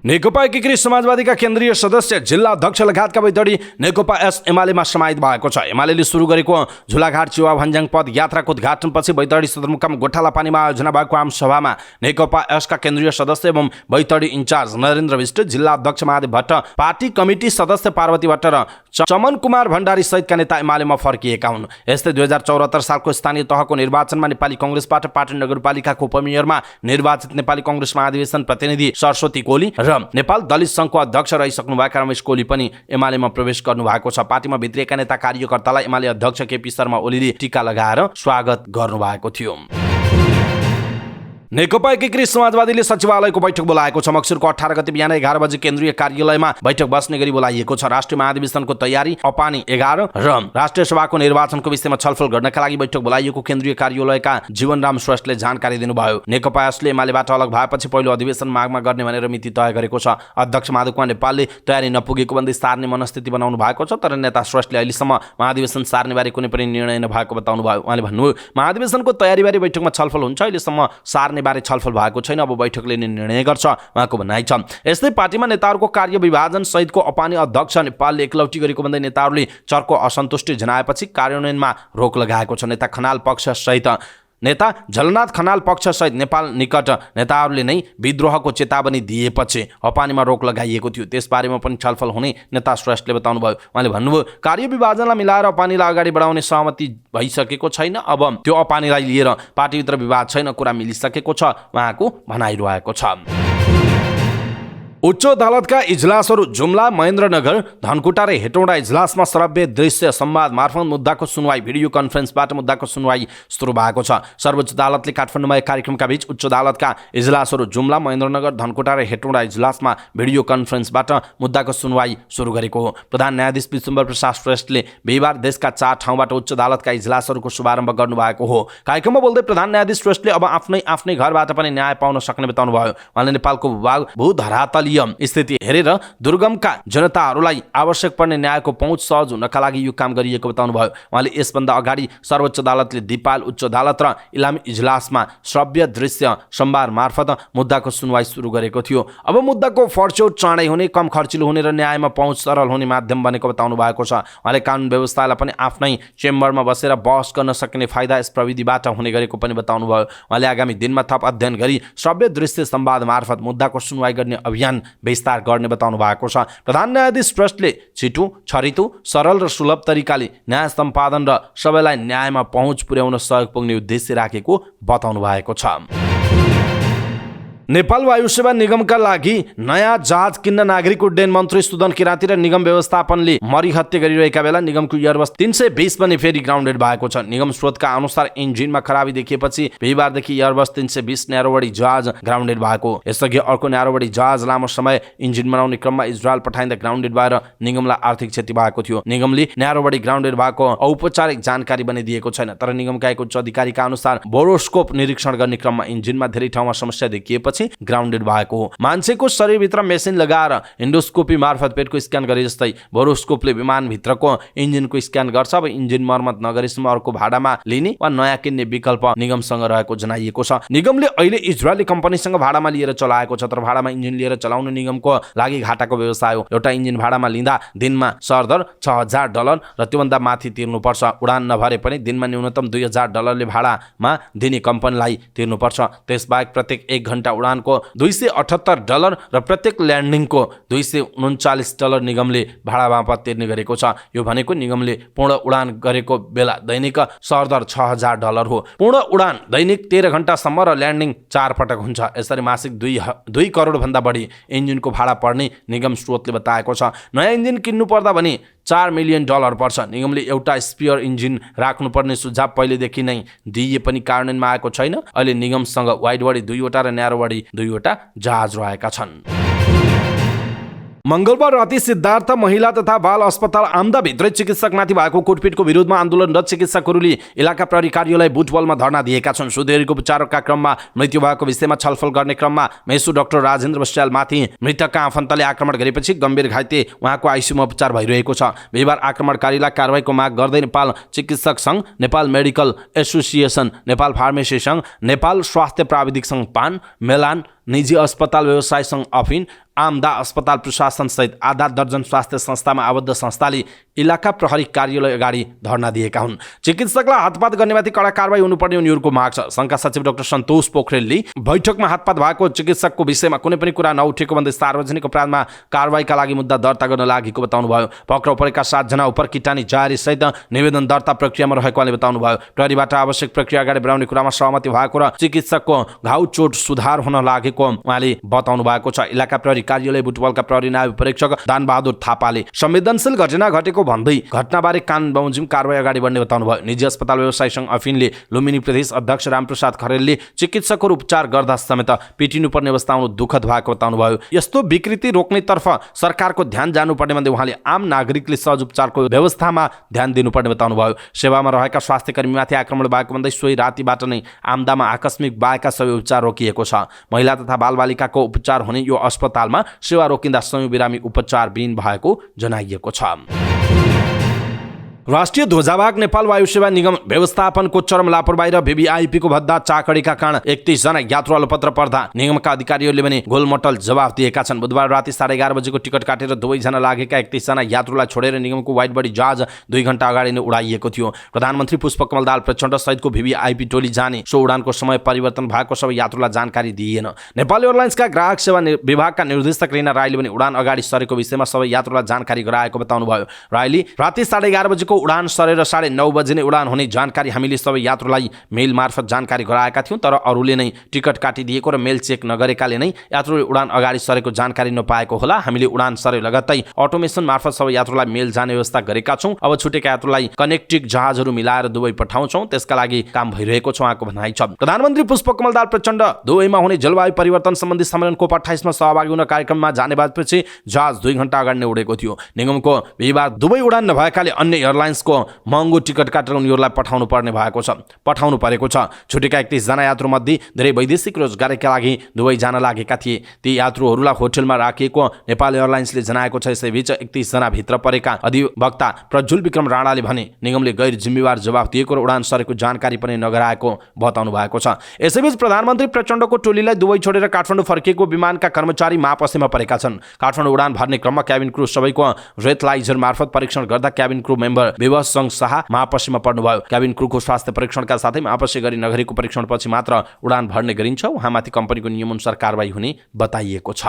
नेकपा एकीकृत समाजवादीका केन्द्रीय सदस्य जिल्ला अध्यक्ष लगायतका बैतडी नेकपा एमालेमा समाहित भएको छ। एमालेले सुरु गरेको झुलाघाट चिवा भन्ज्याङ पद यात्राको उद्घाटनपछि बैतडी सदरमुकाम गोठालापानीमा आयोजना भएको आम सभामा नेकपा का केन्द्रीय सदस्य एवं बैतडी इन्चार्ज नरेन्द्र विष्ट, जिल्ला अध्यक्ष महादेव भट्ट, पार्टी कमिटी सदस्य पार्वती भट्ट र चमन कुमार भण्डारी सहितका नेता एमालेमा फर्किएका हुन्। यस्तै 2074 सालको स्थानीय तहको निर्वाचनमा नेपाली कांग्रेसबाट पाटन नगरपालिकाको उपमेयरमा निर्वाचित नेपाली कांग्रेस महाधिवेशन प्रतिनिधि सरस्वती कोली र नेपाल दलित संघको अध्यक्ष रहिसक्नुभएका रमेश कोली पनि एमालेमा प्रवेश गर्नुभएको छ। पार्टीमा भित्रिएका नेता कार्यकर्तालाई एमाले अध्यक्ष केपी शर्मा ओलीले टीका लगाएर स्वागत गर्नुभएको थियो। नेकपा एकीकृत समाजवादीले सचिवालयको बैठक बोलाएको छ। मक्सिरको 18 गते बिहान 11 बजे केन्द्रीय कार्यालयमा बैठक बस्ने गरी बोलाइएको छ। राष्ट्रिय महाधिवेशनको तयारी, अपानी 11 र राष्ट्रिय सभाको निर्वाचनको विषयमा छलफल गर्नका लागि बैठक बोलाइएको केन्द्रीय कार्यालयका जीवनराम श्रेष्ठले जानकारी दिनुभयो। नेकपा यसले एमालेबाट अलग भएपछि पहिलो अधिवेशन माघमा गर्ने भनेर मिति तय गरेको छ। अध्यक्ष माधव कुमार नेपालले तयारी नपुगेको भन्दै सार्ने मनस्थिति बनाउनु भएको छ, तर नेता श्रेष्ठले अहिलेसम्म महाधिवेशन सार्ने बारे कुनै पनि निर्णय नभएको बताउनु भयो। उहाँले भन्नुभयो, महाधिवेशनको तयारीबारे बैठकमा छलफल हुन्छ, अहिलेसम्म सार्ने बारे छलफल भएको छैन, अब बैठकले निर्णय गर्छ, उहाँको भनाइ छ। यस्तै पार्टीमा नेताहरूको कार्य विभाजन सहितको अपानी अध्यक्ष नेपालले एकलौटी गरेको भन्दै नेताहरूले चर्को असन्तुष्टि जनाएपछि कार्यान्वयनमा रोक लगाएको छ। नेता खनाल पक्ष सहित नेता झलनाथ खनाल पक्ष सहित नेपाल निकट नेताहरूले नै विद्रोहको चेतावनी दिएपछि अपानीमा रोक लगाइएको थियो। त्यसबारेमा पनि छलफल हुने नेता श्रेष्ठले बताउनु भयो। उहाँले भन्नुभयो, कार्य विभाजनलाई मिलाएर अपानीलाई अगाडि बढाउने सहमति भइसकेको छैन, अब त्यो अपानीलाई लिएर पार्टीभित्र विवाद छैन, कुरा मिलिसकेको छ, उहाँको भनाइरहेको छ। उच्च अदालतका इजलासहरू जुम्ला, महेन्द्रनगर, धनकुटा र हेटौँडा इजलासमा श्रव्य दृश्य संवाद मार्फत मुद्दाको सुनवाई भिडियो कन्फरेन्सबाट मुद्दाको सुनवाई सुरु भएको छ। सर्वोच्च अदालतले काठमाडौँमा एक कार्यक्रमका बीच उच्च अदालतका इजलासहरू जुम्ला, महेन्द्रनगर, धनकुटा र हेटौँडा इजलासमा भिडियो कन्फरेन्सबाट मुद्दाको सुनवाई सुरु गरेको हो। प्रधान न्यायाधीश विश्वम्भर प्रसाद श्रेष्ठले बिहिबार देशका 4 ठाउँबाट उच्च अदालतका इजलासहरूको शुभारम्भ गर्नुभएको हो। कार्यक्रममा बोल्दै प्रधान न्यायाधीश श्रेष्ठले अब आफ्नै घरबाट पनि न्याय पाउन सक्ने बताउनुभयो। उहाँले नेपालको भूधरातल स्थिति हेरेर दुर्गमका जनताहरूलाई आवश्यक पर्ने न्यायको पहुँच सहज हुनका लागि यो काम गरिएको बताउनुभयो। उहाँले यसभन्दा अगाडि सर्वोच्च अदालतले दिपाल उच्च अदालत र इलामी इजलासमा श्रव्य दृश्य संवाद मार्फत मुद्दाको सुनवाई सुरु गरेको थियो। अब मुद्दाको फर्चौट चाँडै हुने, कम खर्चिलो हुने र न्यायमा पहुँच सरल हुने माध्यम बनेको बताउनु भएको छ। उहाँले कानुन व्यवस्थालाई पनि आफ्नै चेम्बरमा बसेर बहस गर्न सकिने फाइदा यस प्रविधिबाट हुने गरेको पनि बताउनुभयो। उहाँले आगामी दिनमा थप अध्ययन गरी श्रव्य दृश्य संवाद मार्फत मुद्दाको सुनवाई गर्ने अभियान विस्तार गर्ने बताउनु भएको छ। प्रधान न्यायाधीश श्रेष्ठले छिटो, छरितो, सरल र सुलभ तरिकाले न्याय सम्पादन र सबैलाई न्यायमा पहुँच पुर्याउन सहयोग पुग्ने उद्देश्य राखेको बताउनु भएको छ। नेपाल वायु सेवा निगमका लागि नयाँ जहाज किन्न नागरिक उड्डयन मन्त्री सुदन किराँती र निगम व्यवस्थापनले मरिहत्ते गरिरहेका बेला निगमको एयरबस 320 पनि फेरि ग्राउन्डेड भएको छ। निगम स्रोतका अनुसार इन्जिनमा खराबी देखिएपछि बिहिबारदेखि एयरबस 320 न्यारोबडी जहाज ग्राउन्डेड भएको। यसअघि अर्को न्यारोबडी जहाज लामो समय इन्जिन बनाउने क्रममा इजरायल पठाइँदा ग्राउन्डेड भएर निगमलाई आर्थिक क्षति भएको थियो। निगमले न्यारोबडी ग्राउन्डेड भएको औपचारिक जानकारी पनि दिएको छैन। तर निगमका एक उच्च अधिकारीका अनुसार बोरोस्कोप निरीक्षण गर्ने क्रममा इन्जिनमा धेरै ठाउँमा समस्या देखिएपछि ग्राउन्डेड भएको हो। मान्छेको शरीरभित्र मेसिन लगाएर इन्डोस्कोपी मार्फत पेटको स्क्यान गरे जस्तै बोरोस्कोपले विमानभित्रको इन्जिनको स्क्यान गर्छ। अब इन्जिन मर्मत नगरेसम्म अर्को भाडामा लिने वा नयाँ किन्ने विकल्प निगमसँग रहेको जनाइएको छ। निगमले अहिले इजरायली कम्पनीसँग भाडामा लिएर चलाएको छ। तर भाडामा इन्जिन लिएर चलाउनु निगमको लागि घाटाको व्यवसाय हो। एउटा इन्जिन भाडामा लिँदा दिनमा सरदर $6000 र त्योभन्दा माथि तिर्नुपर्छ। उडान नभरे पनि दिनमा न्यूनतम $2000 भाडामा दिने कम्पनीलाई तिर्नुपर्छ। त्यसबाहेक प्रत्येक 1 घण्टा उडानको $278 र प्रत्येक ल्यान्डिङको $239 निगमले भाडा बापत तिर्ने गरेको छ। यो भनेको निगमले पूर्ण उडान गरेको बेला दैनिक सरदर $6000 हो। पूर्ण उडान दैनिक 13 घण्टासम्म र ल्यान्डिङ 4 पटक हुन्छ। यसरी मासिक 2 करोड भन्दा बढी इन्जिनको भाडा पर्ने निगम स्रोतले बताएको छ। नयाँ इन्जिन किन्नु पर्दा भने $4 मिलियन पर्छ। निगमले एउटा स्पेयर इन्जिन राख्नुपर्ने सुझाव पहिलेदेखि नै दिए पनि कार्यान्वयनमा आएको छैन। अहिले निगमसँग वाइडबडी 2वटा र न्यारोबडी 2वटा जहाज रहेका छन्। मंगलबार राति सिद्धार्थ महिला तथा बाल अस्पताल आम्दाभित्रै चिकित्सकमाथि भएको कुटपिटको विरोधमा आन्दोलनरत चिकित्सकहरूले इलाका प्रहरी कार्यालय बुटवलमा धरना दिएका छन्। सुदेरीको उपचारका क्रममा मृत्यु भएको विषयमा छलफल गर्ने क्रममा मेसु डाक्टर राजेन्द्र बस्यालमाथि मृतकका आफन्तले आक्रमण गरेपछि गम्भीर घाइते उहाँको आइसियुमा उपचार भइरहेको छ। बिहिबार आक्रमणकारीलाई कारबाहीको माग गर्दै नेपाल चिकित्सक सङ्घ, Nepal medical association, Nepal pharmacy सङ्घ, नेपाल स्वास्थ्य प्राविधिक सङ्घ पान, मेलान, निजी अस्पताल व्यवसाय सङ्घ अफिन, आम्दा अस्पताल प्रशासन सहित आधा दर्जन स्वास्थ्य संस्थामा आबद्ध संस्थाले इलाका प्रहरी कार्यालय अगाडि धरना दिएका हुन्। चिकित्सकलाई हातपात गर्नेमाथि कडा कारबाही हुनुपर्ने उनीहरूको माग छ। सङ्घका सचिव डाक्टर सन्तोष पोखरेलले बैठकमा हातपात भएको चिकित्सकको विषयमा कुनै पनि कुरा नउठेको भन्दै सार्वजनिक अपराधमा कारबाहीका लागि मुद्दा दर्ता गर्न लागेको बताउनुभयो। पक्राउ परेका 7 जना उप किटानी जारी सहित निवेदन दर्ता प्रक्रियामा रहेको उहाँले बताउनुभयो। प्रहरीबाट आवश्यक प्रक्रिया अगाडि बढाउने कुरामा सहमति भएको र चिकित्सकको घाउ चोट सुधार हुन लागेको उहाँले बताउनु भएको छ। इलाका प्रहरी कार्यालय बुटवलका प्रहरी नायब परीक्षक दानबहादुर थापाले संवेदनशील घटना घटेको भन्दै घटनाबारे कानुन बमोजिम कारबाही अगाडि बढ्ने बताउनुभयो। निजी अस्पताल व्यवसाय सङ्घ अफिनले लुम्बिनी प्रदेश अध्यक्ष रामप्रसाद खरेलले चिकित्सकहरू उपचार गर्दा समेत पिटिनुपर्ने अवस्था आउनु दुःखद भएको बताउनुभयो। यस्तो विकृति रोक्नेतर्फ सरकारको ध्यान जानुपर्ने भन्दै उहाँले आम नागरिकले सहज उपचारको व्यवस्थामा ध्यान दिनुपर्ने बताउनुभयो। सेवामा रहेका स्वास्थ्य कर्मीमाथि आक्रमण भएको भन्दै सोही रातिबाट नै आम्दामा आकस्मिक बाएका सबै उपचार रोकिएको छ। महिला तथा बालबालिकाको उपचार हुने यो अस्पतालमा सेवा रोकिँदा समूह बिरामी उपचारविहीन भएको जनाइएको छ। राष्ट्रिय ध्वजावाहक नेपाल वायु सेवा निगम व्यवस्थापनको चरम लापरवाही र भिभिआइपीको भद्दा चाकडीका कारण 31 जना यात्रु अलपत्र पर्दा निगमका अधिकारीहरूले पनि गोलमटल जवाफ दिएका छन्। बुधबार राति 11:30 बजेको टिकट काटेर 2 जना लागेका 31 जना यात्रुलाई छोडेर निगमको वाइड बडी जहाज 2 घण्टा अगाडि नै उडाइएको थियो। प्रधानमन्त्री पुष्पकमल दाहाल प्रचण्ड सहितको भिभिआइपी टोली जाने सो उडानको समय परिवर्तन भएको सबै यात्रुलाई जानकारी दिइएन। नेपाल एयरलाइन्सका ग्राहक सेवा विभागका निर्देशक रीना राईले पनि उडान अगाडि सरेको विषयमा सबै यात्रुलाई जानकारी गराएको बताउनुभयो। राईले राति 11:30 बजेको उडान सरेर 9:30 बजे नै उडान हुने जानकारी हामीले सबै यात्रुलाई मेल मार्फत जानकारी गराएका थियौं, तर अरूले नै टिकट काटिदिएको र मेल चेक नगरेकाले नै यात्रुले उडान अगाडि सरेको जानकारी नपाएको होला। हामीले उडान सरे लगत्तै अटोमेसन मार्फत सबै यात्रुलाई मेल जाने व्यवस्था गरेका छौं। अब छुटेका यात्रुलाई कनेक्टिङ जहाजहरू मिलाएर दुबई पठाउँछौं, त्यसका लागि काम भइरहेको छ उहाँको भनाइ छ। प्रधानमन्त्री पुष्पकमल दाहाल प्रचण्ड दुबईमा हुने जलवायु परिवर्तन सम्बन्धी सम्मेलन COP 28 मा सहभागी हुन कार्यक्रममा जाने बादपछि जहाज 2 घण्टा अगाडि नै उडेको थियो। निगमको बिहिबार दुबई उडान नभएकाले अन्य एयरलाइन्सको महँगो टिकट काटेर उनीहरूलाई पठाउनु परेको छ। छुटेका 31 जना यात्रु मध्ये धेरै वैदेशिक रोजगारीका लागि दुबई जान लागेका थिए। ती यात्रुहरूलाई होटलमा राखिएको नेपाल एयरलाइन्सले जनाएको छ। यसैबीच 31 जना भित्र परेका अधिवक्ता प्रज्वल विक्रम राणाले भने निगमले गैर जिम्मेवार जवाफ दिएको र उडान सरेको जानकारी पनि नगराएको बताउनु भएको छ। यसैबीच प्रधानमन्त्री प्रचण्डको टोलीलाई दुबई छोडेर काठमाडौँ फर्किएको विमानका कर्मचारी महापसेमा परेका छन्। काठमाडौँ उडान भर्ने क्रममा क्याबिन क्रू सबैको रेथलाइजर मार्फत परीक्षण गर्दा क्याबिन क्रू मेम्बर विवश सङ्घ शाह महापसेमा पर्नुभयो। क्याबिन क्रूको स्वास्थ्य परीक्षणका साथै महापसे गरी नगरेको परीक्षणपछि मात्र उडान भर्ने गरिन्छ। उहाँमाथि कम्पनीको नियमअनुसार कारबाही हुने बताइएको छ।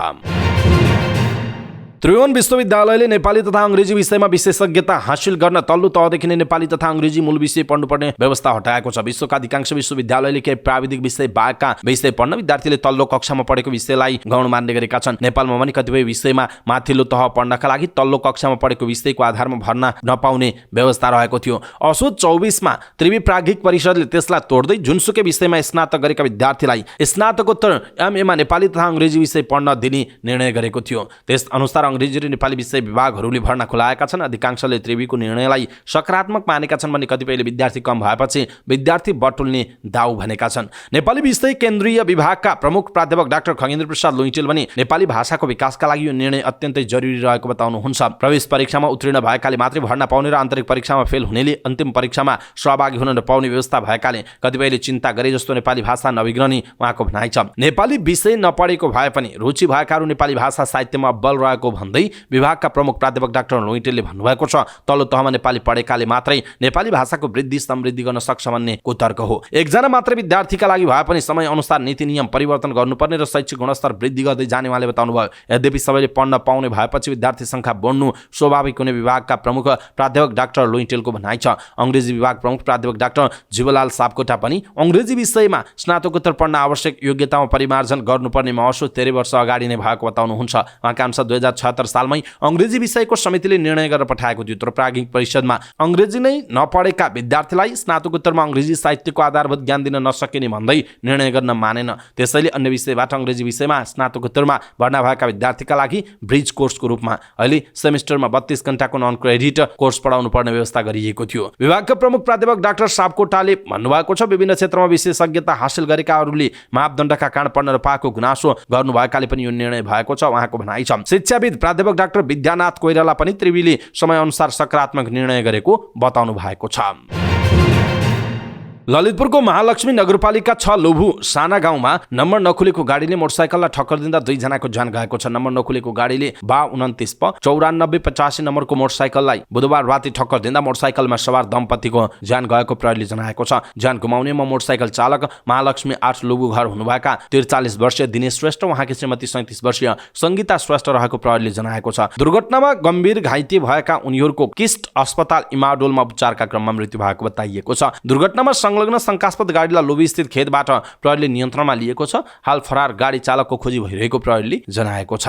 त्रिभुवन विश्वविद्यालयले नेपाली तथा अंग्रेजी विषयमा विशेषज्ञता हासिल गर्न तल्लो तहदेखि नै नेपाली तथा अंग्रेजी मूल विषय पढ्नुपर्ने व्यवस्था हटाएको छ। विश्वका अधिकांश विश्वविद्यालयले केही प्राविधिक विषय बाहेकका विषय पढ्न विद्यार्थीले तल्लो कक्षामा पढेको विषयलाई गौण मान्ने गरेका छन्। नेपालमा पनि कतिपय विषयमा माथिल्लो तह पढ्नका लागि तल्लो कक्षामा पढेको विषयको आधारमा भर्ना नपाउने व्यवस्था रहेको थियो। असोज 24 मा त्रिवी प्राज्ञिक परिषदले त्यसलाई तोड्दै जुनसुकै विषयमा स्नातक गरेका विद्यार्थीलाई स्नातकोत्तर MA मा नेपाली तथा अंग्रेजी विषय पढ्न दिने निर्णय गरेको थियो। त्यस अनुसार अंग्रेजी र नेपाली विषय विभागहरूले भर्ना खुलाएका छन्। अधिकांशले त्रिवीको निर्णयलाई सकारात्मक मानेका छन् भने कतिपयले विद्यार्थी कम भएपछि विद्यार्थी बटुल्ने दाउ भनेका छन्। नेपाली विषय केन्द्रीय विभागका प्रमुख प्राध्यापक डाक्टर खगेन्द्र प्रसाद लुइटेल भने नेपाली भाषाको विकासका लागि यो निर्णय अत्यन्तै जरुरी रहेको बताउनुहुन्छ। प्रवेश परीक्षामा उत्तीर्ण भएकाले मात्रै भर्ना पाउने र आन्तरिक परीक्षामा फेल हुनेले अन्तिम परीक्षामा सहभागी हुन नपाउने व्यवस्था भएकाले कतिपयले चिन्ता गरे जस्तो नेपाली भाषा नबिग्रने उहाँको भनाइ छ। नेपाली विषय नपढेको भए पनि रुचि भएकाहरू नेपाली भाषा साहित्यमा अब्बल रहेको भन्दै विभागका प्रमुख प्राध्यापक डाक्टर लुइटेलले भन्नुभएको छ। तल्लो तहमा नेपाली पढेकाले मात्रै नेपाली भाषाको वृद्धि समृद्धि गर्न सक्छ भन्ने कुतर्क हो। एकजना मात्र विद्यार्थीका लागि भए पनि समय अनुसार नीति नियम परिवर्तन गर्नुपर्ने र शैक्षिक गुणस्तर वृद्धि गर्दै जाने उहाँले बताउनुभयो। यद्यपि सबैले पढ्न पाउने भएपछि विद्यार्थी संख्या बढ्नु स्वाभाविक हुने विभागका प्रमुख प्राध्यापक डाक्टर लुइटेलको भनाइ छ। अंग्रेजी विभाग प्रमुख प्राध्यापक डाक्टर जीवलाल सापकोटा पनि अंग्रेजी विषयमा स्नातकोत्तर पढ्न आवश्यक योग्यतामा परिमार्जन गर्नुपर्ने महसुस 13 वर्ष अगाडि नै भएको बताउनुहुन्छ। उहाँका अनुसार 2076 सालमै अंग्रेजी विषयको समितिले निर्णय गरेर पठाएको थियो, तर प्राज्ञिक परिषदमा अंग्रेजी नै नपढेका विद्यार्थीलाई स्नातकोत्तरमा अंग्रेजी साहित्यको आधारभूत ज्ञान दिन नसकिने भन्दै निर्णय गर्न मानेन। त्यसैले अन्य विषयबाट अंग्रेजी विषयमा स्नातकोत्तरमा भर्ना भएका विद्यार्थीका लागि ब्रिज कोर्सको रूपमा अहिले सेमेस्टरमा 32 घण्टाको नन क्रेडिट कोर्स पढाउनु पर्ने व्यवस्था गरिएको थियो। विभागका प्रमुख प्राध्यापक डाक्टर सापकोटाले भन्नुभएको छ, विभिन्न क्षेत्रमा विशेषज्ञता हासिल गरेकाहरूले मापदण्डका कारण पढ्न नपाएको गुनासो गर्नुभएकाले पनि यो निर्णय भएको छ उहाँको भनाइ छ। शिक्षाविद प्राध्यापक डाक्टर विद्यानाथ कोइराला पनि त्रिवीले समयअनुसार सकारात्मक निर्णय गरेको बताउनु भएको छ। ललितपुरको महालक्ष्मी नगरपालिका 6 लोभु साना गाउँमा नम्बर नखुलेको गाडीले मोटरसाइकललाई ठक्कर दिँदा 2 जनाको ज्यान गएको छ। नम्बर नखुलेको गाडीले 29 प 9485 नम्बरको मोटरसाइकललाई बुधबार राति ठक्कर दिँदा मोटरसाइकलमा सवार दम्पतिको ज्यान गएको प्रहरीले जनाएको छ। ज्यान गुमाउनेमा मोटरसाइकल चालक महालक्ष्मी 8 लोभु घर हुनुभएका 43 वर्षीय दिनेश श्रेष्ठ, उहाँकी श्रीमती 37 वर्षीय संगीता श्रेष्ठ रहेको प्रहरीले जनाएको छ। दुर्घटनामा गम्भीर घाइते भएका उनीहरूको किस्ट अस्पताल इमाडोलमा उपचारका क्रममा मृत्यु भएको बताइएको छ। दुर्घटनामा संलग्न शंकास्पद गाडीलाई लोभी स्थित खेतबाट प्रहरीले नियन्त्रणमा लिएको छ। हाल फरार गाडी चालकको खोजी भइरहेको प्रहरीले जनाएको छ।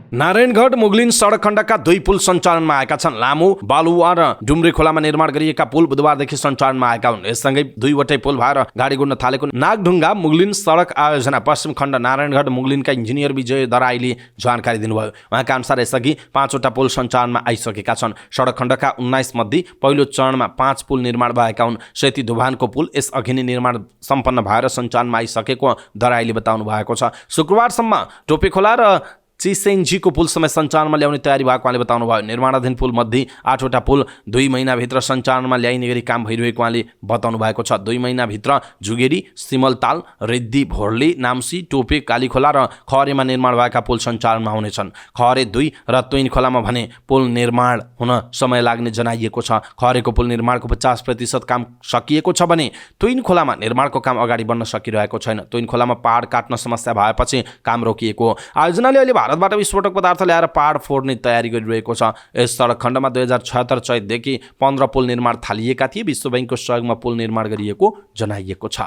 नारायणगढ मुगलिन सडक खण्डका 2 पुल सञ्चालनमा आएका छन्। लामो बालुवा र डुम्रे खोलामा निर्माण गरिएका पुल बुधबारदेखि सञ्चालनमा आएका हुन्। यससँगै 2 वटै पुल भएर गाडी गुड्न थालेको नागढुङ्गा मुगलिन सडक आयोजना पश्चिम खण्ड नारायणगढ मुगलिनका इन्जिनियर विजय दराईले जानकारी दिनुभयो। उहाँका अनुसार यसअघि 5 वटा पुल सञ्चालनमा आइसकेका छन्। सडक खण्डका 19 मध्ये पहिलो चरणमा 5 पुल निर्माण भएका हुन्। सेती दोभानको पुल यसअघि नै निर्माण सम्पन्न भएर सञ्चालनमा आइसकेको दराईले बताउनु भएको छ। शुक्रबारसम्म टोपेखोला र चिसेन्जीको पुल समय सञ्चालनमा ल्याउने तयारी भएको उहाँले बताउनु भयो। निर्माणाधीन पुल मध्ये 8 वटा पुल 2 महिनाभित्र सञ्चालनमा ल्याइने गरी काम भइरहेको उहाँले बताउनु भएको छ। 2 महिनाभित्र जुगेरी, सिमलताल, रिद्दी, भोर्ली, नाम्सी, टोपे, कालीखोला र खहरेमा निर्माण भएका पुल सञ्चालनमा हुनेछन्। खहरे 2 र तुइन खोलामा भने पुल निर्माण हुन समय लाग्ने जनाइएको छ। खहरेको पुल निर्माणको 50% काम सकिएको छ भने तुइन खोलामा निर्माणको काम अगाडि बढ्न सकिरहेको छैन। तुइन खोलामा पहाड काट्न समस्या भएपछि काम रोकिएको हो। आयोजनाले अहिले भारतबाट विस्फोटक पदार्थ ल्याएर पहाड फोड्ने तयारी गरिरहेको छ। यस सडक खण्डमा 2076 चैतदेखि 15 पुल निर्माण थालिएका थिए। विश्व बैंकको सहयोगमा पुल निर्माण गरिएको जनाइएको छ।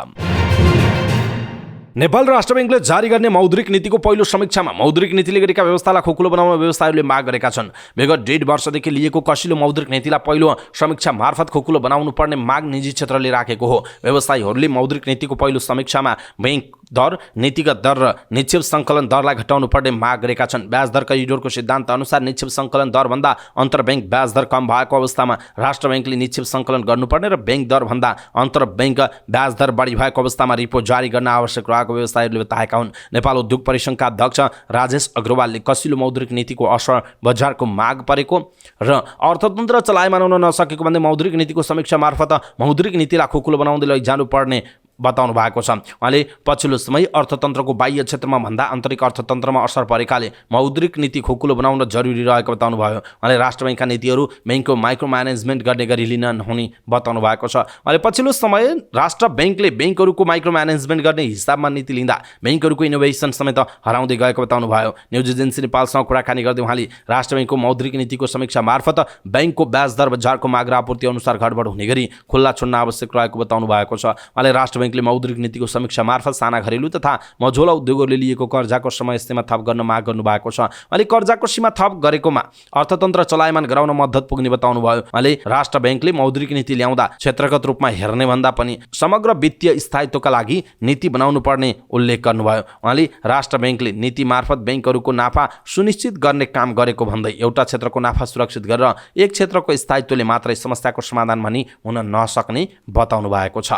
नेपाल राष्ट्र बैंकले जारी गर्ने मौद्रिक नीतिको पहिलो समीक्षामा मौद्रिक नीतिले गरेका व्यवस्थालाई खोकुलो बनाउन व्यवसायीहरूले माग गरेका छन्। विगत 1.5 वर्षदेखि लिएको कसिलो मौद्रिक नीतिलाई पहिलो समीक्षा मार्फत खोकुलो बनाउनु पर्ने माग निजी क्षेत्रले राखेको हो। व्यवसायीहरूले मौद्रिक नीतिको पहिलो समीक्षामा बैंक दर, नीतिगत दर र निक्षेप सङ्कलन दरलाई घटाउनु पर्ने माग गरेका छन्। ब्याज दर करिडोरको सिद्धान्त अनुसार निक्षेप सङ्कलन दरभन्दा अन्तर्ब्याङ्क ब्याज दर कम भएको अवस्थामा राष्ट्र बैंकले निक्षेप सङ्कलन गर्नुपर्ने र बैंक दरभन्दा अन्तर्ब्याङ्क ब्याज दर बढी भएको अवस्थामा रिपो जारी गर्न आवश्यक रहेको व्यवसायीहरूले बताएका हुन्। नेपाल उद्योग परिसङ्घका अध्यक्ष राजेश अग्रवालले कसिलो मौद्रिक नीतिको असर बजारको माग परेको र अर्थतन्त्र चलायमान हुन नसकेको भन्दै मौद्रिक नीतिको समीक्षा मार्फत मौद्रिक नीतिलाई खोकुलो बनाउँदै लैजानु पर्ने बताउनु भएको छ। उहाँले पछिल्लो समय अर्थतन्त्रको बाह्य क्षेत्रमा भन्दा आन्तरिक अर्थतन्त्रमा असर परेकाले मौद्रिक नीति खोकुलो बनाउन जरुरी रहेको बताउनु भयो। उहाँले राष्ट्र बैंकका नीतिहरू बैंकको माइक्रो म्यानेजमेन्ट गर्ने गरी लिन नहुने बताउनु भएको छ। उहाँले पछिल्लो समय राष्ट्र बैंकले बैंकहरूको माइक्रो म्यानेजमेन्ट गर्ने हिसाबमा नीति लिँदा बैंकहरूको इनोभेसन समेत हराउँदै गएको बताउनु भयो। न्युज एजेन्सी नेपालसँग कुराकानी गर्दै उहाँले राष्ट्र बैंकको मौद्रिक नीतिको समीक्षा मार्फत बैंकको ब्याज दर बजारको माग र आपूर्ति अनुसार गडबड हुने गरी खुल्ला छोड्न आवश्यक रहेको बताउनु भएको छ। उहाँले राष्ट्र बैंकले मौद्रिक नीतिको समीक्षा मार्फत साना घरेलु तथा मझौला उद्योगहरूले लिएको कर्जाको समय सीमा थप गर्न माग गर्नु भएको छ। उहाँले कर्जाको सीमा थप गरेकोमा अर्थतन्त्र चलायमान गराउन मद्दत पुग्ने बताउनु भयो। उहाँले राष्ट्र बैंकले मौद्रिक नीति ल्याउँदा क्षेत्रगत रूपमा हेर्ने भन्दा पनि समग्र वित्तीय स्थायित्वका लागि नीति बनाउनु पर्ने उल्लेख गर्नुभयो। उहाँले राष्ट्र बैंकले नीति मार्फत बैंकहरूको नाफा सुनिश्चित गर्ने काम गरेको भन्दै एउटा क्षेत्रको नाफा सुरक्षित गरेर एक क्षेत्रको स्थायित्वले मात्रै समस्याको समाधान भनी हुन नसक्ने बताउनु भएको छ।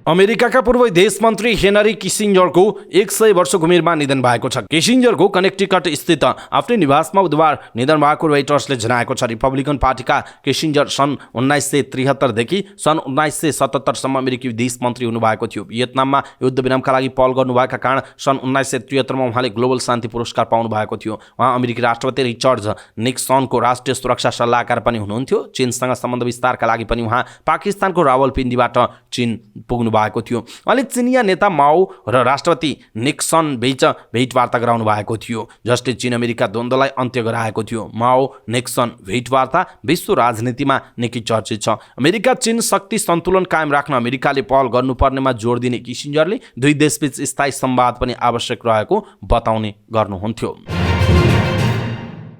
अमेरिकाका पूर्व विदेश मन्त्री हेनरी किसिन्जरको 100 वर्षको उमेरमा निधन भएको छ। किसिन्जरको कनेक्टिकट स्थित आफ्नै निवासमा बुधबार निधन भएको रोइटर्सले जनाएको छ। रिपब्लिकन पार्टीका किसिन्जर सन् 1973 देखि सन् 1977 सम्म अमेरिकी विदेश मन्त्री हुनुभएको थियो। भियतनाममा युद्धविरामका लागि पहल गर्नुभएका कारण सन् 1973 मा उहाँले ग्लोबल शान्ति पुरस्कार पाउनु भएको थियो। उहाँ अमेरिकी राष्ट्रपति रिचर्ड निक्सनको राष्ट्रिय सुरक्षा सल्लाहकार पनि हुनुहुन्थ्यो। चीनसँग सम्बन्ध विस्तारका लागि पनि उहाँ पाकिस्तानको रावलपिण्डीबाट चीन पुग्नु भएको थियो। उहाँले चिनिया नेता माओ र राष्ट्रपति निक्सन बीच भेटवार्ता गराउनु भएको थियो, जसले चीन अमेरिका द्वन्द्वलाई अन्त्य गराएको थियो। माओ निक्सन भेटवार्ता विश्व राजनीतिमा निकै चर्चित छ। अमेरिका चीन शक्ति सन्तुलन कायम राख्न अमेरिकाले पहल गर्नुपर्नेमा जोड दिने किसिन्जरले दुई देशबीच स्थायी संवाद पनि आवश्यक रहेको बताउने गर्नुहुन्थ्यो।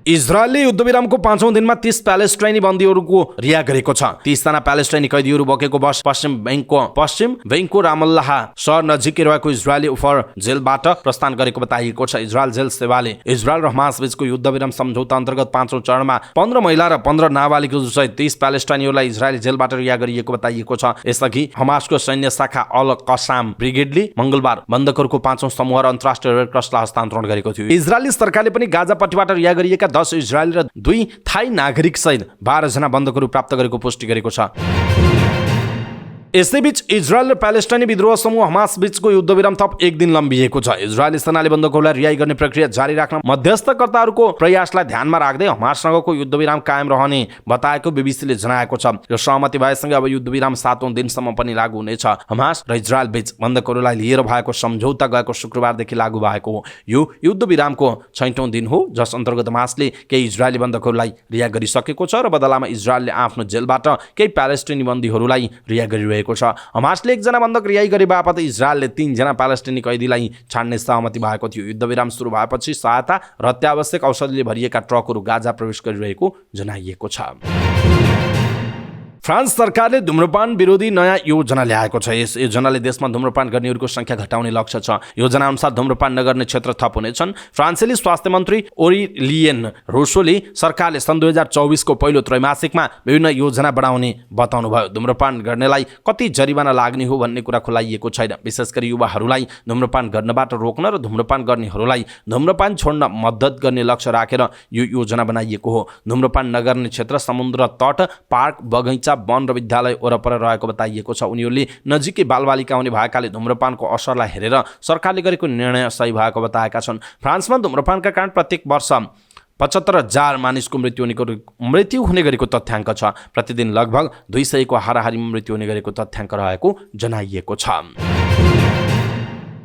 इजरायलले युद्धविरामको 5औं दिनमा 30 प्यालेस्टाइनी बन्दीहरूको रिहा गरेको छ। 30 जना प्यालेस्टाइनी कैदीहरू बोकेको बस पश्चिम बैंकको रामल्लाह सहर नजिकै रहेको इजरायली उफर जेलबाट प्रस्थान गरेको बताइएको छ। इजरायल जेल सेवाले इजरायल र हमास बीचको युद्धविराम सम्झौता अन्तर्गत 5औं चरणमा 15 महिला र 15 नाबालिग सहित 30 प्यालेस्टाइनीहरूलाई इजरायली जेलबाट रिहा गरिएको बताइएको छ। यसअघि हमासको सैन्य शाखा अल कसाम ब्रिगेडले मंगलबार बन्दकहरूको 5औं समूह र अन्तर्राष्ट्रिय रेड क्रसलाई हस्तान्तरण गरेको थियो। इजरायली सरकारले पनि गाजापट्टिबाट रिहा गरिएका 10 इजरायली र 2 थाई नागरिक सहित 12 जना बन्दकहरू प्राप्त गरेको पुष्टि गरेको छ। यसैबीच इजरायल र प्यालेस्टाइनी विद्रोह समूह हमास बीचको युद्धविराम थप 1 दिन लम्बिएको छ। इजरायली सेनाले बन्दकहरूलाई रिहाई गर्ने प्रक्रिया जारी राख्न मध्यस्थकर्ताहरूको प्रयासलाई ध्यानमा राख्दै हमाससँगको युद्धविराम कायम रहने बताएको बीबीसीले जनाएको छ। यो सहमति भएसँगै अब युद्धविराम 7औं दिनसम्म पनि लागू हुनेछ। हमास र इजरायल बीच बन्दकहरूलाई लिएर भएको सम्झौता गएको शुक्रबारदेखि लागू भएको हो। यो युद्धविरामको 6औं दिन हो, जस अन्तर्गत हमासले केही इजरायली बन्दकहरूलाई रिहा गरिसकेको छ र बदलामा इजरायलले आफ्नो जेलबाट केही प्यालेस्टाइनी बन्दीहरूलाई रिहा गरिरहेको छ। हमासले 1 जना बन्दक रिहाई गरे बापत इजरायलले 3 जना प्यालेस्टाइनी कैदीलाई छाड्ने सहमति भएको थियो। युद्धविराम सुरु भएपछि सहायता र अत्यावश्यक औषधिले भरिएका ट्रकहरू गाजा प्रवेश गरिरहेको जनाइएको छ। फ्रान्स सरकारले धूम्रपान विरोधी नयाँ योजना ल्याएको छ। यस योजनाले देशमा धूम्रपान गर्नेहरूको संख्या घटाउने लक्ष्य छ। योजना अनुसार धूम्रपान नगर्ने क्षेत्र थप हुनेछन्। फ्रान्सेली स्वास्थ्य मन्त्री ओरिलियन रोसोले सरकारले सन् 2024 को पहिलो त्रैमासिकमा विभिन्न योजना बढाउने बताउनु भयो। धूम्रपान गर्नेलाई कति जरिवाना लाग्ने हो भन्ने कुरा खुलाइएको छैन। विशेष गरी युवाहरूलाई धूम्रपान गर्नबाट रोक्न र धूम्रपान गर्नेहरूलाई धूम्रपान छोड्न मद्दत गर्ने लक्ष्य राखेर यो योजना बनाइएको हो। धूम्रपान नगर्ने क्षेत्र समुद्र तट, पार्क, बगैँचा, वन र विद्यालय वरपर रहेको बताइएको छ। उनीहरूले नजिकै बालबालिका हुने भएकाले धूम्रपानको असरलाई हेरेर सरकारले गरेको निर्णय सही भएको बताएका छन्। फ्रान्समा धूम्रपानका कारण प्रत्येक वर्ष 75,000 मानिसको मृत्यु हुने गरेको तथ्याङ्क छ। प्रतिदिन लगभग 200 को हाराहारीमा मृत्यु हुने गरेको तथ्याङ्क रहेको जनाइएको छ।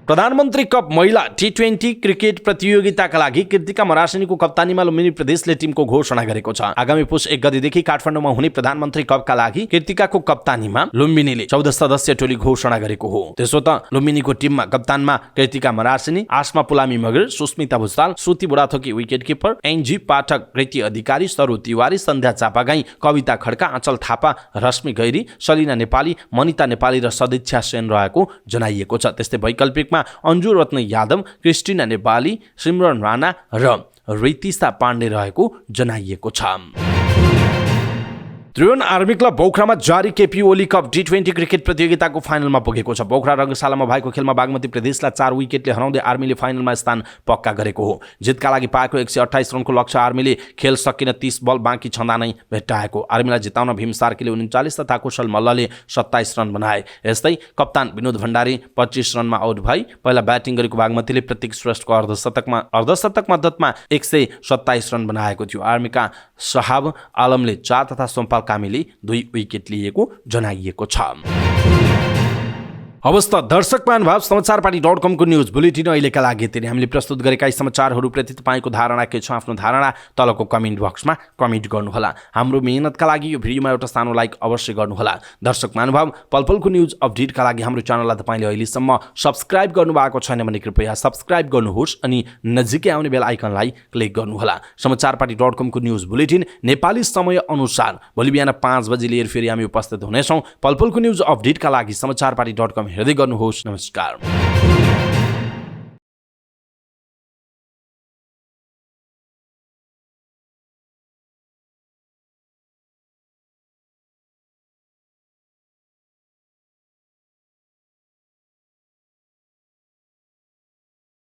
प्रधानमन्त्री कप महिला T20 क्रिकेट प्रतियोगिताका लागि कृतिका मरासिनीको कप्तानीमा लुम्बिनी प्रदेशले टिमको घोषणा गरेको छ। आगामी पुस 1 गतेदेखि काठमाडौँमा हुने प्रधानमन्त्री कपका लागि कृतिकाको कप्तानीमा लुम्बिनीले 14 सदस्यीय टोली घोषणा गरेको हो। त्यसो त लुम्बिनीको टिममा कप्तानमा कृतिका मरासिनी, आसमा पुलामी मगर, सुस्मिता भुसाल, श्रुति बुढाथोकी विकेट किपर, एनजी पाठक, कृति अधिकारी, सरू तिवारी, सन्ध्या चापागाई, कविता खड्का, अञ्चल थापा, रश्मि गैरी, सलिना नेपाली, मनिता नेपाली र सदिच्छा सेन रहेको जनाइएको छ। त्यस्तै वैकल्पिकमा अन्जु रत्न यादव, क्रिस्टिना नेपाली, सिमरन राणा र रितिसा पाण्डे रहेको जनाइएको छ। त्रिभुवन आर्मी क्लब बोखरामा जारी KP Oli cup T20 cricket प्रतियोगिताको फाइनलमा पुगेको छ। बोखरा रङ्गशालामा भएको खेलमा बागमती प्रदेशलाई 4 विकेटले हराउँदै आर्मीले फाइनलमा स्थान पक्का गरेको हो। जितका लागि पाएको 128 रनको लक्ष्य आर्मीले खेल सकिन 30 बल बाँकी छँदा नै भेट्टाएको। आर्मीलाई जिताउन भीम सार्कीले 39 तथा कुशल मल्लले 27 रन बनाए। यस्तै कप्तान विनोद भण्डारी 25 रनमा आउट भई। पहिला ब्याटिङ गरेको बागमतीले प्रतीक श्रेष्ठको अर्धशतक मद्दतमा 127 रन बनाएको थियो। आर्मीका शहाब आलमले 4 तथा सोमपाल कामीले 2 विकेट लिएको जनाइएको छ। हवस् त दर्शक महानुभाव, समाचारपाटी.com को न्युज बुलेटिन अहिलेका लागि यति नै। हामीले प्रस्तुत गरेका यी समाचारहरूप्रति तपाईँको धारणा के छ? आफ्नो धारणा तलको कमेन्ट बक्समा कमेन्ट गर्नुहोला। हाम्रो मेहनतका लागि यो भिडियोमा एउटा सानो लाइक अवश्य गर्नुहोला। दर्शक महानुभाव, पलपलको न्युज अपडेटका लागि हाम्रो च्यानललाई तपाईँले अहिलेसम्म सब्स्क्राइब गर्नुभएको छैन भने कृपया सब्स्क्राइब गर्नुहोस् अनि नजिकै आउने बेल आइकनलाई क्लिक गर्नुहोला। समाचारपाटी.com को न्युज बुलेटिन नेपाली समय अनुसार भोलि बिहान 5 बजे लिएर फेरि हामी उपस्थित हुनेछौँ। पलपलको न्युज अपडेटका लागि समाचारपाटी.com हेर्दै गर्नुहोस्। नमस्कार।